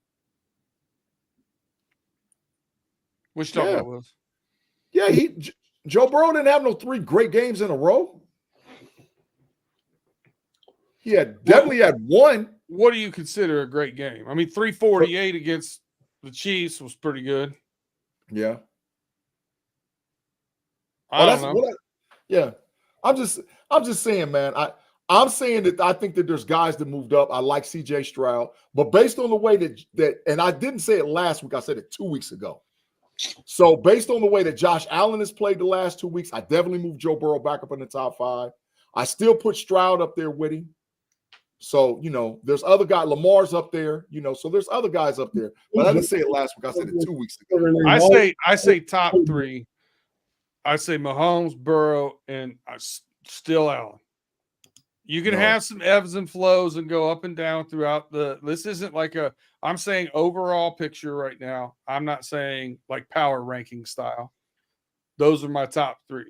Which talk that was? Yeah, Joe Burrow didn't have no 3 great games in a row. He had definitely had one. What do you consider a great game? I mean, 348 against the Chiefs was pretty good. Yeah. I don't know. Yeah. I'm just saying, man. I'm saying that I think that there's guys that moved up. I like CJ Stroud, but based on the way that and I didn't say it last week, I said it 2 weeks ago. So based on the way that Josh Allen has played the last 2 weeks, I definitely moved Joe Burrow back up in the top 5. I still put Stroud up there with him. So, there's other guys. Lamar's up there, so there's other guys up there. But I didn't say it last week. I said it 2 weeks ago. I say top 3. I say Mahomes, Burrow, and still Allen. You can have some ebbs and flows and go up and down throughout this isn't like I'm saying overall picture right now. I'm not saying like power ranking style. Those are my top 3.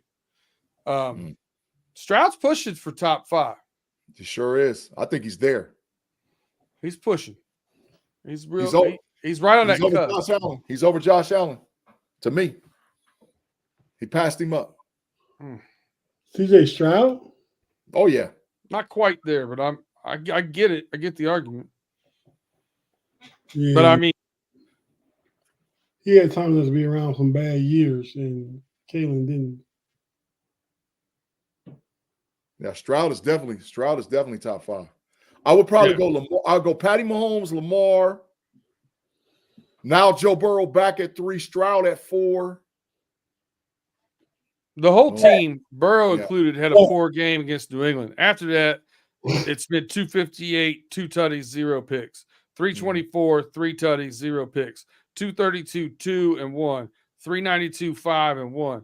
Stroud's pushing for top 5. He sure is. I think he's there. He's pushing. He's real. He's right on that cusp. He's over Josh Allen. To me, he passed him up. CJ Stroud? Oh yeah. Not quite there, but I get it. I get the argument. Yeah. But I mean, he had times to be around some bad years, and Kalen didn't. Yeah, Stroud is definitely top 5. I would probably go Lamar. I'll go Patty Mahomes, Lamar. Now Joe Burrow back at 3, Stroud at 4. The whole team, Burrow included, had a poor game against New England. After that, it's been 258, 2 tutties, 0 picks. 324, 3 tutties, 0 picks. 232, 2 and 1. 392, 5 and 1.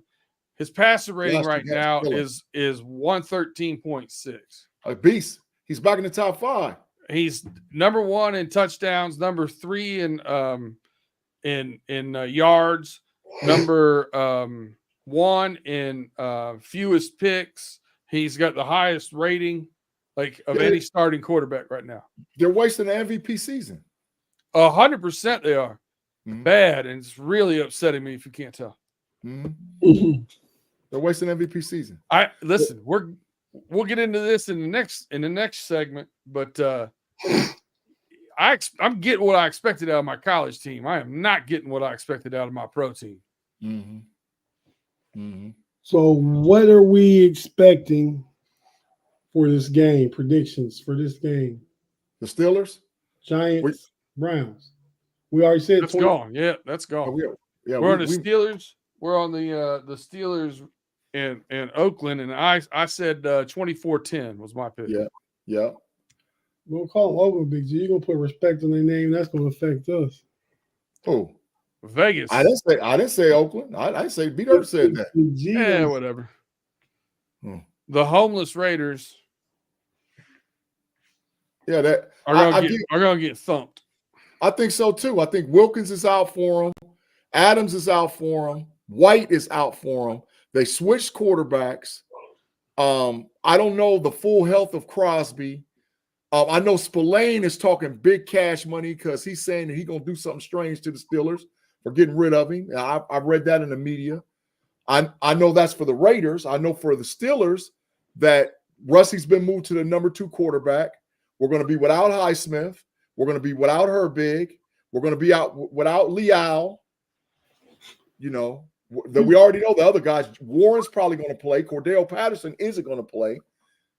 His passer rating right now is 113.6. A beast. He's back in the top 5. He's number 1 in touchdowns, number 3 in yards, number 1 in fewest picks. He's got the highest rating of any starting quarterback right now. They're wasting the MVP season. 100% they are. Bad, and it's really upsetting me if you can't tell. They're wasting MVP season. Listen, we'll get into this in the next segment, but I'm getting what I expected out of my college team. I am not getting what I expected out of my pro team. So what are we expecting for this game? Predictions for this game? The Steelers? Giants, Browns. We already said that's gone. Yeah, that's gone. We're on the Steelers. We're on the Steelers in Oakland, and I said 24-10 was my pick. Yeah. We'll call them over, Big G. You're gonna put respect on their name. That's gonna affect us. Oh, Vegas. I didn't say Oakland. I didn't say B-Dirt said that. Yeah, whatever. The homeless Raiders. Yeah, that are gonna get thumped. I think so too. I think Wilkins is out for him. Adams is out for him. White is out for him. They switched quarterbacks. I don't know the full health of Crosby. I know Spillane is talking big cash money because he's saying that he's going to do something strange to the Steelers for getting rid of him. I've read that in the media. I know that's for the Raiders. I know for the Steelers that Russie's been moved to the number 2 quarterback. We're going to be without Highsmith. We're going to be without Herbig. We're going to be out without Leal. We already know the other guys. Warren's probably going to play. Cordell Patterson isn't going to play.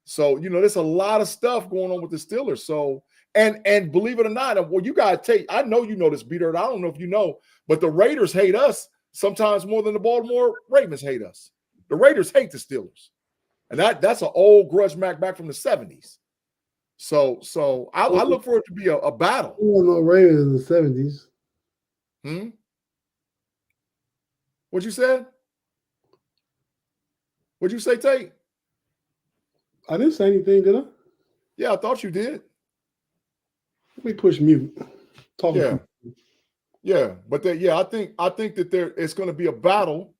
So, there's a lot of stuff going on with the Steelers. So, and believe it or not, well, you got to take, I know you know this, B-Dirt. I don't know if you know, but the Raiders hate us sometimes more than the Baltimore Ravens hate us. The Raiders hate the Steelers. And that's an old grudge back from the 70s. So I look for it to be a battle. No Ravens in the 70s. What you said? What'd you say, Tate? I didn't say anything, did I? Yeah, I thought you did. Let me push mute. Yeah, but I think that it's going to be a battle.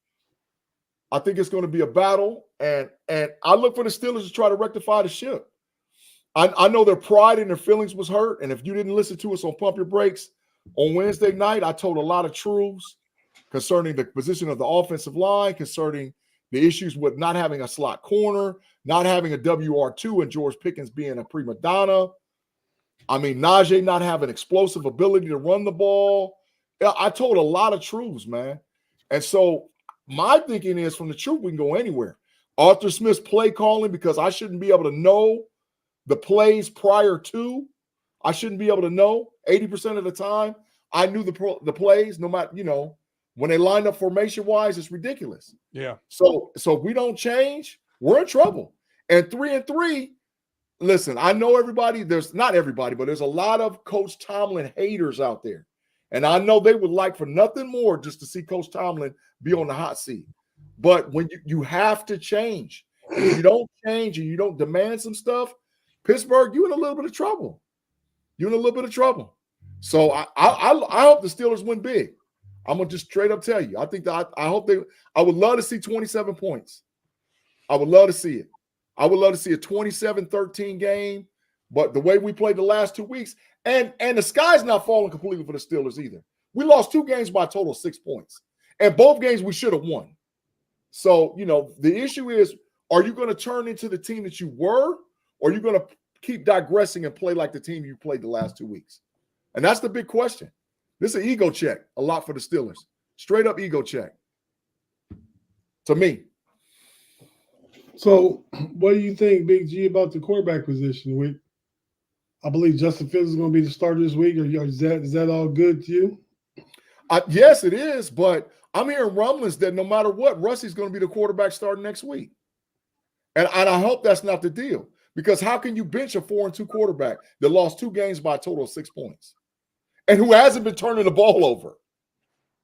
I think it's going to be a battle, and I look for the Steelers to try to rectify the ship. I know their pride and their feelings was hurt, and if you didn't listen to us on Pump Your Brakes on Wednesday night, I told a lot of truths concerning the position of the offensive line, concerning the issues with not having a slot corner, not having a WR2 and George Pickens being a prima donna. I mean, Najee not having explosive ability to run the ball. I told a lot of truths, man. And so my thinking is from the truth, we can go anywhere. Arthur Smith's play calling, because I shouldn't be able to know the plays prior to. I shouldn't be able to know 80% of the time. I knew the plays, no matter, when they lined up formation-wise, it's ridiculous. Yeah. So if we don't change, we're in trouble. And 3-3, listen, I know everybody, there's not everybody, but there's a lot of Coach Tomlin haters out there. And I know they would like for nothing more just to see Coach Tomlin be on the hot seat. But when you have to change, if you don't change and you don't demand some stuff, Pittsburgh, you're in a little bit of trouble. You're in a little bit of trouble. So I hope the Steelers win big. I'm gonna just straight up tell you. I think that I hope I would love to see 27 points. I would love to see it. I would love to see a 27-13 game. But the way we played the last 2 weeks, and the sky's not falling completely for the Steelers either. We lost 2 games by a total of 6 points. And both games we should have won. So, the issue is, are you going to turn into the team that you were, or are you going to keep digressing and play like the team you played the last 2 weeks? And that's the big question. This is an ego check a lot for the Steelers. Straight up ego check. To me. So what do you think, Big G, about the quarterback position? I believe Justin Fields is going to be the starter this week. Or is that all good to you? Yes, it is. But I'm hearing rumblings that no matter what, Russie's going to be the quarterback starting next week. And I hope that's not the deal. Because how can you bench a 4-2 quarterback that lost 2 games by a total of 6 points? And who hasn't been turning the ball over?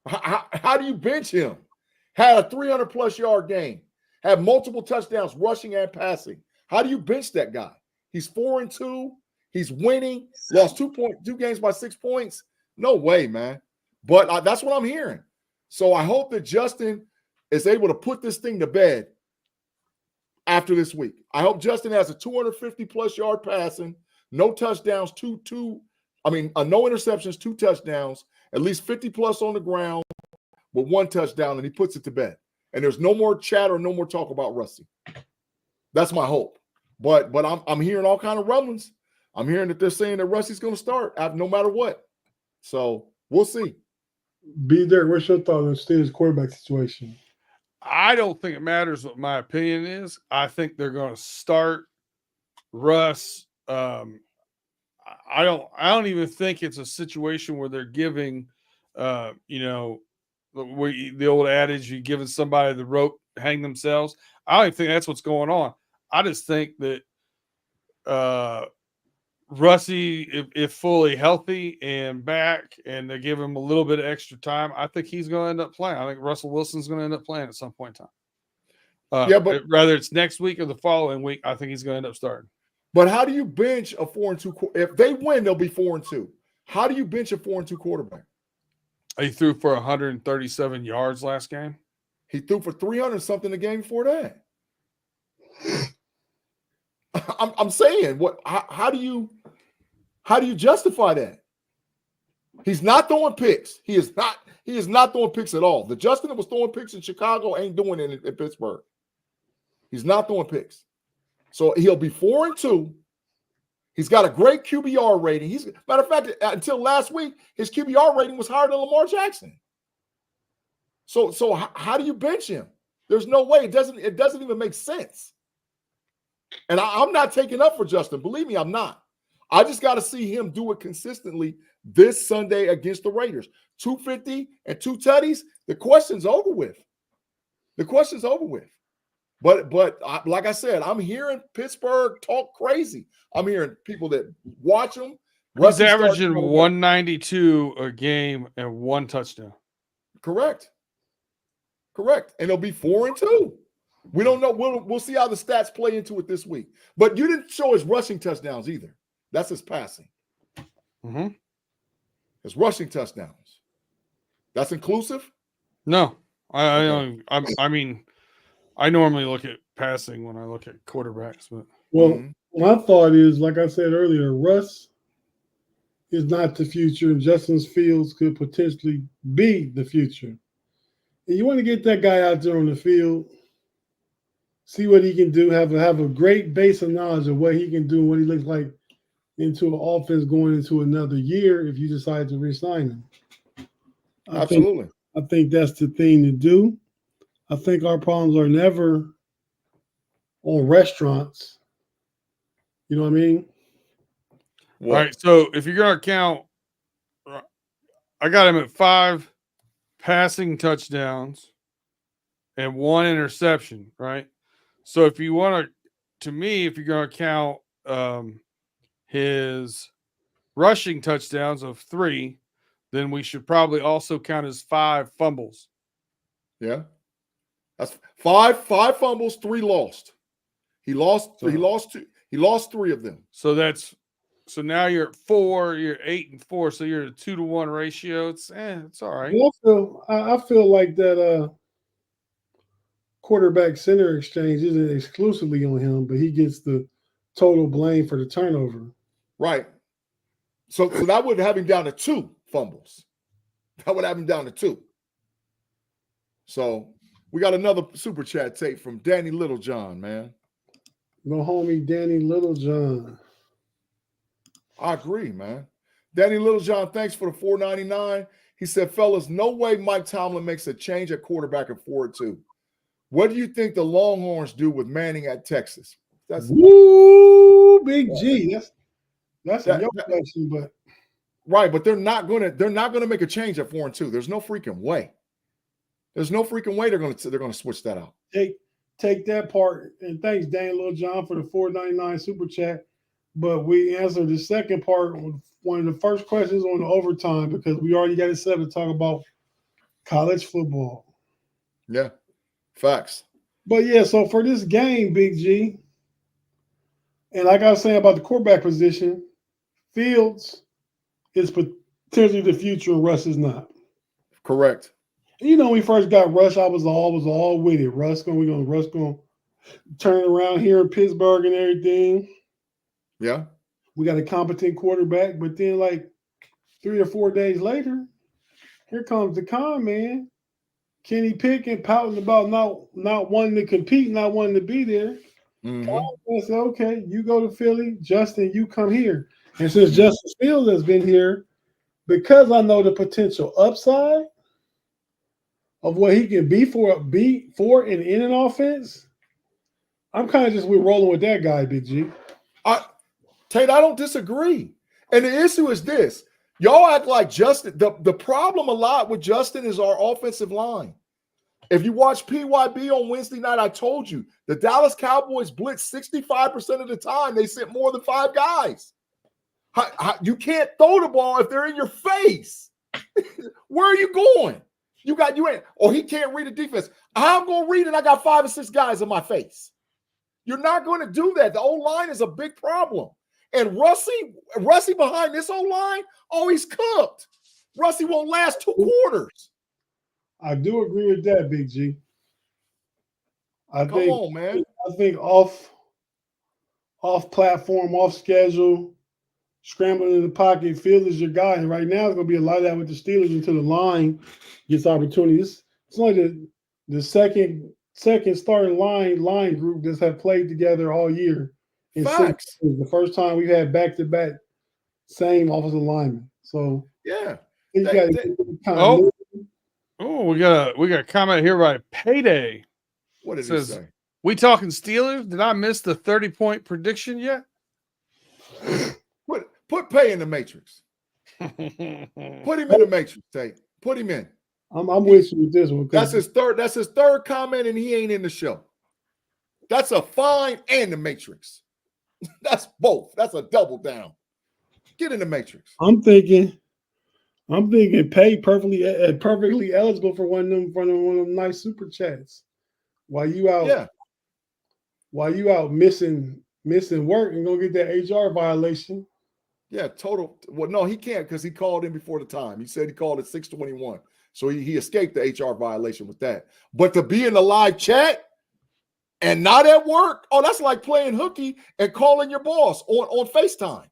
How do you bench him? Had a 300-plus yard game. Had multiple touchdowns rushing and passing. How do you bench that guy? He's 4-2. He's winning. Lost 2 games by 6 points. No way, man. But that's what I'm hearing. So I hope that Justin is able to put this thing to bed after this week. I hope Justin has a 250-plus yard passing, no touchdowns, no interceptions, 2 touchdowns, at least 50-plus on the ground with 1 touchdown, and he puts it to bed. And there's no more chatter, no more talk about Russie. That's my hope. But I'm hearing all kind of rumblings. I'm hearing that they're saying that Russie's going to start no matter what. So we'll see. B. Derek, what's your thought on the Steelers quarterback situation? I don't think it matters what my opinion is. I think they're going to start Russ. I don't even think it's a situation where they're giving, the old adage, you giving somebody the rope to hang themselves. I don't even think that's what's going on. I just think that Russie, if fully healthy and back, and they give him a little bit of extra time, I think he's going to end up playing. I think Russell Wilson's going to end up playing at some point in time. But whether it's next week or the following week, I think he's going to end up starting. But how do you bench a 4-2? If they win, they'll be 4-2. How do you bench a 4-2 quarterback? He threw for 137 yards last game. He threw for 300 something the game before that. I'm saying, what? How do you justify that? He's not throwing picks. He is not throwing picks at all. The Justin that was throwing picks in Chicago ain't doing it in Pittsburgh. He's not throwing picks. So he'll be 4-2. He's got a great QBR rating. Matter of fact, until last week, his QBR rating was higher than Lamar Jackson. So how do you bench him? There's no way. It doesn't even make sense. And I'm not taking up for Justin. Believe me, I'm not. I just got to see him do it consistently this Sunday against the Raiders. 250 and 2 tutties, the question's over with. The question's over with. But like I said, I'm hearing Pittsburgh talk crazy. I'm hearing people that watch him. He's averaging 192 a game and 1 touchdown. Correct. And it'll be 4-2. We don't know. We'll see how the stats play into it this week. But you didn't show his rushing touchdowns either. That's his passing. Mm-hmm. His rushing touchdowns. That's inclusive? No. I mean, I normally look at passing when I look at quarterbacks. But my thought is, like I said earlier, Russ is not the future, and Justin Fields could potentially be the future. And you want to get that guy out there on the field. see what he can do. Have a great base of knowledge of what he can do, what he looks like into an offense going into another year. If you decide to re-sign him, Absolutely. I think that's the thing to do. I think our problems are never on restaurants. You know what I mean? What? All right. So if you're going to count, I got him at 5 passing touchdowns and 1 interception, right? So if you want to me, if you're going to count his rushing touchdowns of 3, then we should probably also count his 5 fumbles. Yeah. That's 5 fumbles, 3 lost. He lost 2. He lost 3 of them. So now you're at 4, you're 8 and 4, so you're at a 2-to-1 ratio. It's all right. I feel like that quarterback center exchange isn't exclusively on him, but he gets the total blame for the turnover. Right. So that would have him down to 2 fumbles. That would have him down to 2. So we got another super chat tape from Danny Littlejohn, man. No homie Danny Littlejohn. I agree, man. Danny Littlejohn, thanks for the $4.99. He said, fellas, no way Mike Tomlin makes a change at quarterback at 4-2. What do you think the Longhorns do with Manning at Texas? Woo, Big G. That's your question, but right, but they're not gonna make a change at 4-2. There's no freaking way. There's no freaking way they're gonna switch that out. Take that part, and thanks, Dan Littlejohn, for the $4.99 super chat. But we answered the second part with one of the first questions on the overtime because we already got it set to talk about college football. Yeah, facts. But yeah, so for this game, Big G, and like I was saying about the quarterback position, Fields is potentially the future, and Russ is not. Correct. You know, when we first got Russ, I was all with it. Russ going turn around here in Pittsburgh and everything. Yeah. We got a competent quarterback, but then like 3 or 4 days later, here comes the con man. Kenny Pickett pouting about not wanting to compete, not wanting to be there. Mm-hmm. I said, okay, you go to Philly, Justin, you come here. And since Justin Fields has been here, because I know the potential upside of what he can be for and in an offense, I'm kind of just rolling with that guy, Big G. Tate, I don't disagree. And the issue is this. Y'all act like Justin. The problem a lot with Justin is our offensive line. If you watch PYB on Wednesday night, I told you the Dallas Cowboys blitz 65% of the time. They sent more than 5 guys. You can't throw the ball if they're in your face. Where are you going? You ain't, or he can't read the defense. I'm going to read it. I got 5 or 6 guys in my face. You're not going to do that. The O-line is a big problem. And Russie behind this O-line, he's cooked. Russie won't last 2 quarters. I do agree with that, Big G. Come on, man. I think off platform, off schedule, scrambling in the pocket, Field is your guy. And right now it's going to be a lot of that with the Steelers until the line gets opportunities. It's only the second starting line group that's have played together all year. Facts. The first time we've had back-to-back same offensive linemen. So yeah. we got a comment here by Payday. What did he say? We talking Steelers? Did I miss the 30-point prediction yet? Put Pay in the Matrix. Put him in the Matrix, Tate. Put him in. I'm with you with this one. That's his third comment, and he ain't in the show. That's a fine and the Matrix. That's both. That's a double down. Get in the Matrix. I'm thinking Pay perfectly eligible for one of them nice super chats. While you out missing work and gonna get that HR violation. Yeah, total. Well, no, he can't because he called in before the time. He said he called at 6:21. So he escaped the HR violation with that. But to be in the live chat and not at work, that's like playing hooky and calling your boss on FaceTime.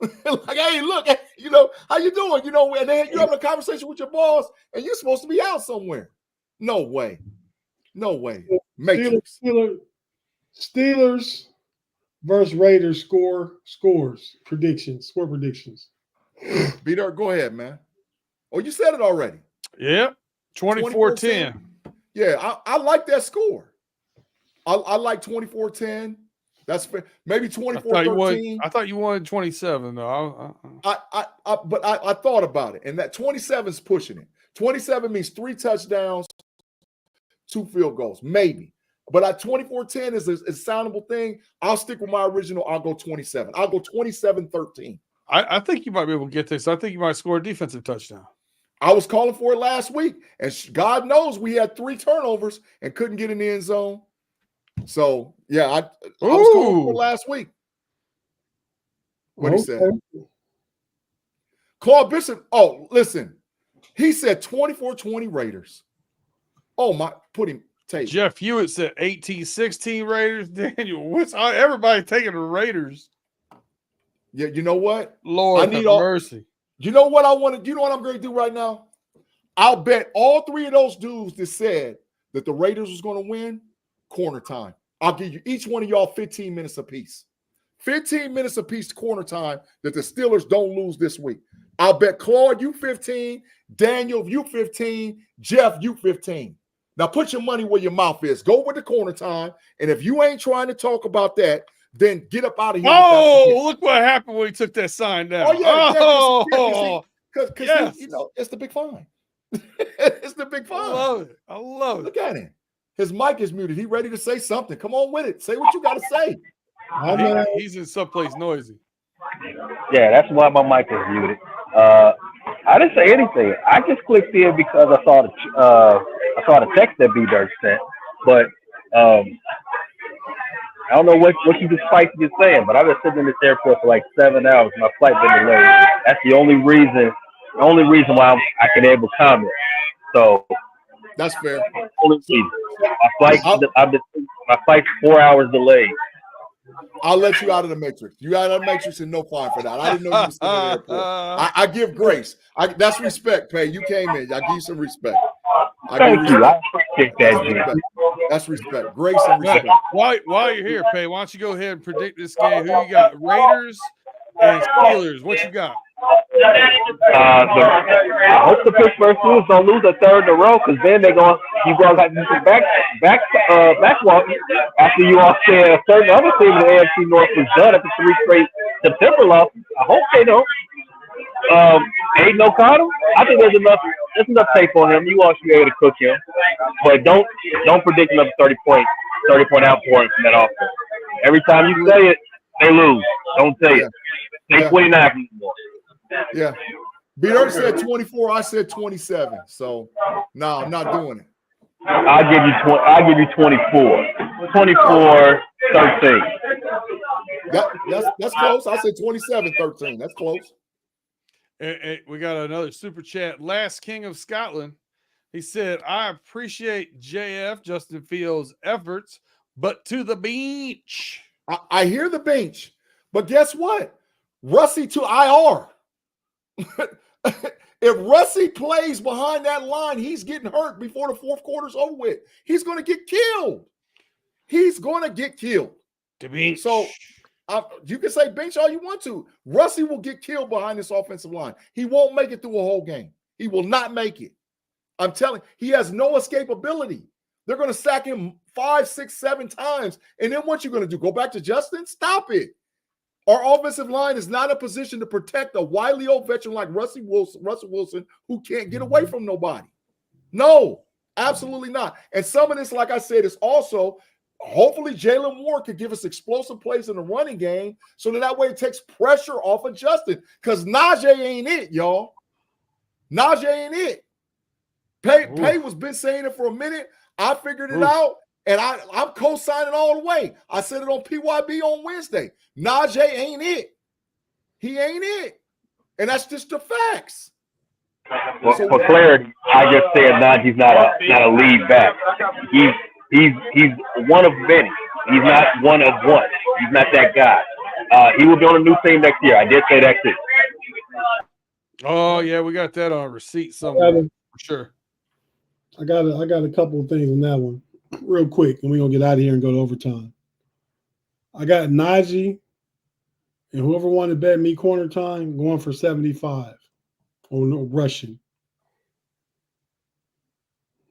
Like, hey, look, how you doing? And then you're having a conversation with your boss and you're supposed to be out somewhere. No way. Matrix. Steelers versus Raiders score predictions. B-Dirt, go ahead, man. Oh, you said it already. Yeah, 24-10. Yeah, I like that score. I like 24-10. That's fair. Maybe 24-13. I thought you wanted 27 though. But I thought about it, and that 27 is pushing it. 27 means 3 touchdowns, 2 field goals, maybe. But at 24-10 is a soundable thing. I'll stick with my original. I'll go 27. I'll go 27-13. I think you might be able to get this. I think you might score a defensive touchdown. I was calling for it last week, and God knows we had 3 turnovers and couldn't get in the end zone. So, yeah, I was calling for it last week. What he said. Claude Bishop, listen. He said 24-20 Raiders. Oh, my, put him, Tate. Jeff Hewitt said 18-16 Raiders. Daniel, what's everybody taking the Raiders? Yeah, you know what? Lord have mercy. You know what I want to? You know what I'm going to do right now? I'll bet all 3 of those dudes that said that the Raiders was going to win, corner time. I'll give you each one of y'all 15 minutes apiece. 15 minutes apiece corner time that the Steelers don't lose this week. I'll bet Claude, you 15, Daniel, you 15, Jeff, you 15. Now put your money where your mouth is. Go with the corner time. And if you ain't trying to talk about that, then get up out of here. Oh, look what happened when he took that sign down. Because you know, it's the big fine. It's the big fine. I love it. Look at him. His mic is muted. He ready to say something. Come on with it. Say what you got to say. He's in someplace noisy. Yeah, that's why my mic is muted. I didn't say anything. I just clicked in because I saw the text that B-Dirt sent. But I don't know what you just spicy is saying, but I've been sitting in this airport for like 7 hours. My flight been delayed. That's the only reason why I can able to comment. So that's fair. Only reason. My flight's 4 hours delayed. I'll let you out of the matrix. You out of the matrix and no fine for that. I didn't know you were sitting in the airport. I give grace. That's respect, Pay. You came in. I give you some respect. Thank you. I appreciate that, Jim. That's respect. Grace and respect. While you're here, Pay, why don't you go ahead and predict this game? Who you got? Raiders and Steelers. What you got? I hope the Pittsburgh Steelers don't lose a third in a row, because then you gonna have to do some backwalk after you all say a certain other team in the AFC North was done after 3 straight September losses. I hope they don't. Aiden O'Connell, I think there's enough tape on him. You all should be able to cook him, but don't predict another 30-point outpouring from that offense. Every time you say it, they lose. Don't say it. Say 29 more. Yeah. B-Dirt said 24. I said 27. So no, I'm not doing it. I'll give you 24. 24-13. That's close. I said 27-13. That's close. And we got another super chat. Last King of Scotland. He said, I appreciate JF Justin Fields' efforts, but to the bench. I hear the bench, but guess what? Russie to IR. If Russie plays behind that line, he's getting hurt before the 4th quarter's over with. He's going to get killed. So you can say bench all you want to. Russie will get killed behind this offensive line. He won't make it through a whole game. He will not make it. I'm telling you, he has no escapability. They're going to sack him 5, 6, 7 times. And then what you going to do? Go back to Justin? Stop it. Our offensive line is not in a position to protect a wily old veteran like Russell Wilson, who can't get away from nobody. No, absolutely not. And some of this, like I said, is also hopefully Jalen Ward could give us explosive plays in the running game so that way it takes pressure off of Justin, because Najee ain't it, y'all. Najee ain't it. Pay was been saying it for a minute. I figured it out. And I'm co-signing all the way. I said it on PYB on Wednesday. Najee ain't it. He ain't it. And that's just the facts. Well, for clarity, I just said Najee's not a lead back. He's one of many. He's not one of one. He's not that guy. He will be on a new team next year. I did say that too. Oh yeah, we got that on receipt somewhere for sure. I got a couple of things on that one real quick, and we're gonna get out of here and go to overtime. I got Najee and whoever wanted to bet me corner time going for 75 on no rushing.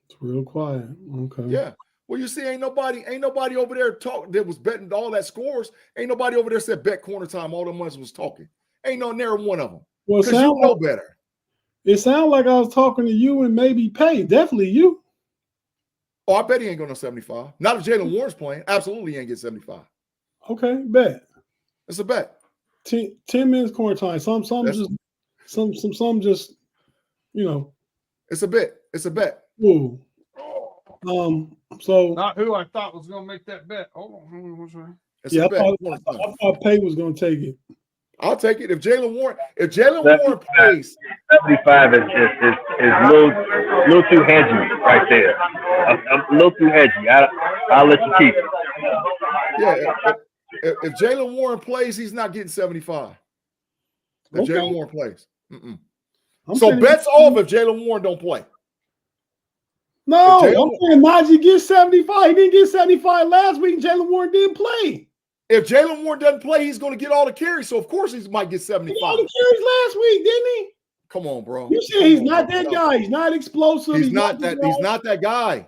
It's real quiet. Okay. Yeah. Well, you see, ain't nobody over there that was betting all that scores. Ain't nobody over there said bet corner time. All the ones was talking. Ain't no near one of them. Well, Because you know better. It sounded like I was talking to you and maybe Pay. Definitely you. Oh, I bet he ain't going to 75. Not if Jalen Warren's playing. Absolutely, he ain't get 75. Okay, bet. It's a bet. 10 minutes corner time. Some just, you know. It's a bet. It's a bet. Ooh. So not who I thought was going to make that bet. Hold on, what's right? It's a bet. I thought Pay was going to take it. I'll take it if Jalen Warren plays. 75 is a little too hedgy right there. A little too hedgy. I'll let you keep it. Yeah, if Jalen Warren plays, he's not getting 75. If Okay. Jalen Warren plays. So bets off if Jalen Warren don't play. No, I'm saying Najee gets 75. He didn't get 75 last week. Jalen Warren didn't play. If Jalen Warren doesn't play, he's going to get all the carries. So, of course, he might get 75. He got all the carries last week, didn't he? Come on, bro. You said he's not that guy. He's not explosive. He's not that guy.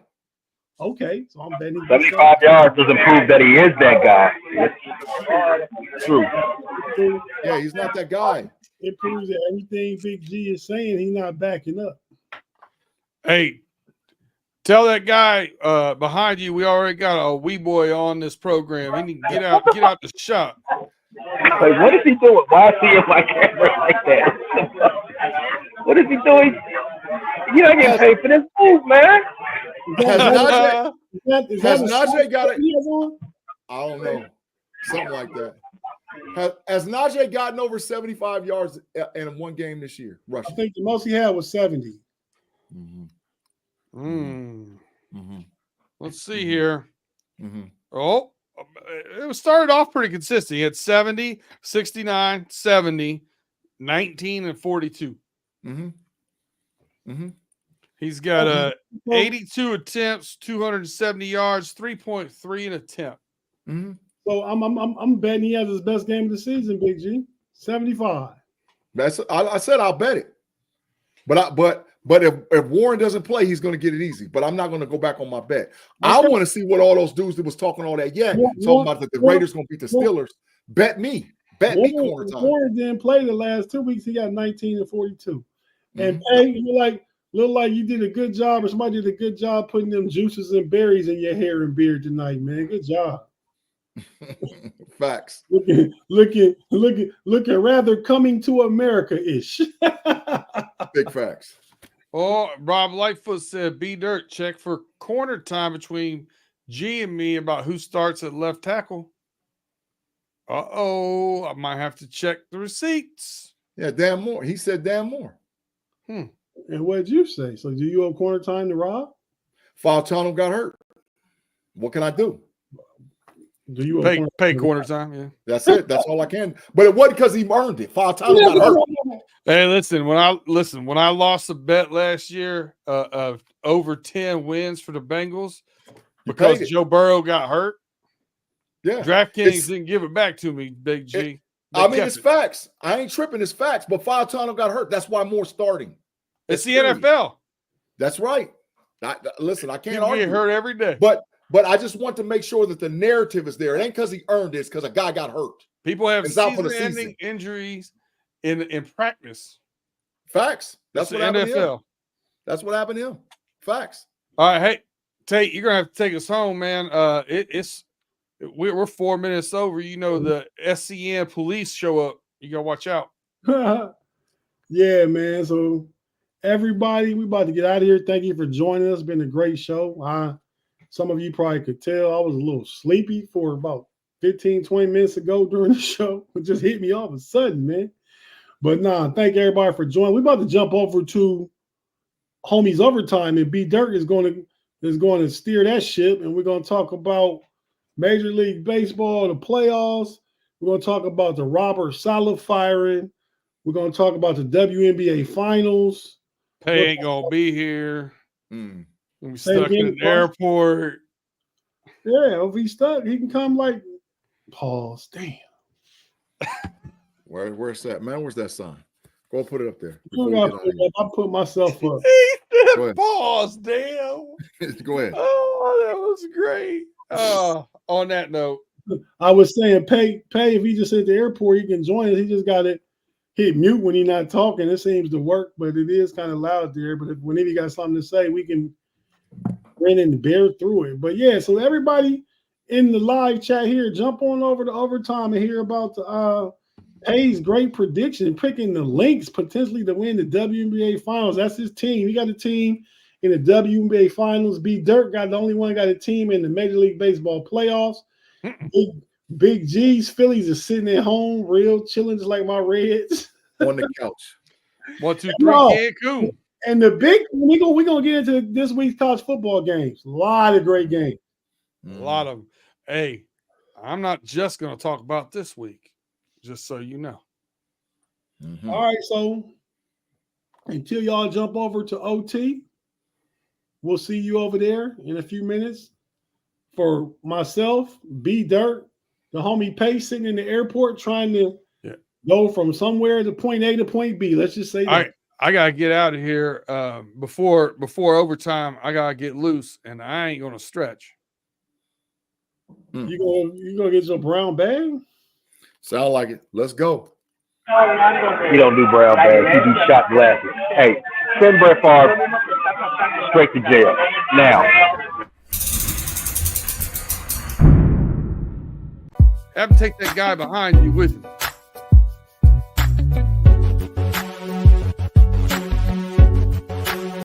Okay, so I'm betting 75 yards doesn't prove that he is that guy. It's true. Yeah, he's not that guy. It proves that everything Big G is saying, he's not backing up. Hey, tell that guy behind you, we already got a wee boy on this program. He need to get out the shop. Like, what is he doing? Why is he in my camera like that? What is he doing? You're not getting paid for this move, man. Has Najee got it? I don't know. Something like that. Has Najee gotten over 75 yards in one game this year? Rushing? I think the most he had was 70. Let's see here. Oh, it started off pretty consistent. He had 70, 69, 70, 19, and 42. He's got 82 attempts, 270 yards, 3.3 an attempt. So I'm betting he has his best game of the season, Big G. 75. I said I'll bet it. But if Warren doesn't play, he's going to get it easy. But I'm not going to go back on my bet. I want to see what all those dudes that was talking all that talking about that the Raiders going to beat the Steelers. Bet me corner time. Warren didn't play the last 2 weeks. He got 19 and 42. And Pay, you look like you did a good job, or somebody did a good job putting them juices and berries in your hair and beard tonight, man. Good job. Facts. Looking rather coming to America-ish. Big facts. Oh, Rob Lightfoot said, B Dirt, check for corner time between G and me about who starts at left tackle. I might have to check the receipts. Yeah, Dan Moore. He said Dan Moore. And what did you say? So do you owe corner time to Rob? Fautano got hurt. What can I do? Do you pay corner time? Yeah, that's it. That's all I can. But it wasn't because he earned it. Fautano got hurt. Hey, listen. When I lost a bet last year of over 10 wins for the Bengals because Joe Burrow got hurt. Yeah, DraftKings didn't give it back to me, Big G. It's facts. I ain't tripping. It's facts. But Fautano got hurt. That's why Moore's starting. It's the NFL. That's right. Listen, I can't argue. Get hurt every day. But I just want to make sure that the narrative is there. It ain't because he earned it. It's because a guy got hurt. People have season-ending injuries in practice. Facts. That's what happened to him. That's what happened to him. Facts. All right, hey Tate, you're gonna have to take us home, man. We're 4 minutes over. You know the SCN police show up. You gotta watch out. Yeah, man. So everybody, we about to get out of here. Thank you for joining us. It's been a great show. Some of you probably could tell I was a little sleepy for about 15, 20 minutes ago during the show. It just hit me all of a sudden, man. But thank everybody for joining. We're about to jump over to Homies Overtime, and B Dirt is going to steer that ship, and we're going to talk about Major League Baseball, the playoffs. We're going to talk about the Robert Saleh firing. We're going to talk about the WNBA finals. Pay ain't going to be here. We're stuck in an airport. Yeah, if he's stuck, he can come like Pause. Damn. Where's that, man? Where's that sign? Go put it up there. You before we gotta get out put of here. I put myself up. Go ahead. Pause, damn. Go ahead. Oh, that was great. On that note, I was saying, Pay, if he just at the airport, he can join us. He just got to hit mute when he's not talking. It seems to work, but it is kind of loud there. But whenever he got something to say, we can grin and bear through it. But yeah, so everybody in the live chat here, jump on over to overtime and hear about the Hayes' great prediction, picking the Lynx potentially to win the WNBA Finals. That's his team. He got a team in the WNBA Finals. B. Dirk got the only one got a team in the Major League Baseball playoffs. Big G's Phillies are sitting at home, real chilling, just like my Reds on the couch. 1, 2, 3, No. Cancun. And the big we're gonna get into this week's college football games. A lot of great games. A lot of them. Hey, I'm not just going to talk about this week, just so you know. Mm-hmm. All right, so until y'all jump over to OT, we'll see you over there in a few minutes. For myself, B Dirt, the homie Pace sitting in the airport trying to go from somewhere to point A to point B. Let's just say that. All right, I gotta get out of here before overtime. I gotta get loose, and I ain't gonna stretch. You gonna get your brown bag? Sound like it. Let's go. You don't do brown bags. You do shot glasses. Hey, send Brett Favre straight to jail now. Have to take that guy behind you with him.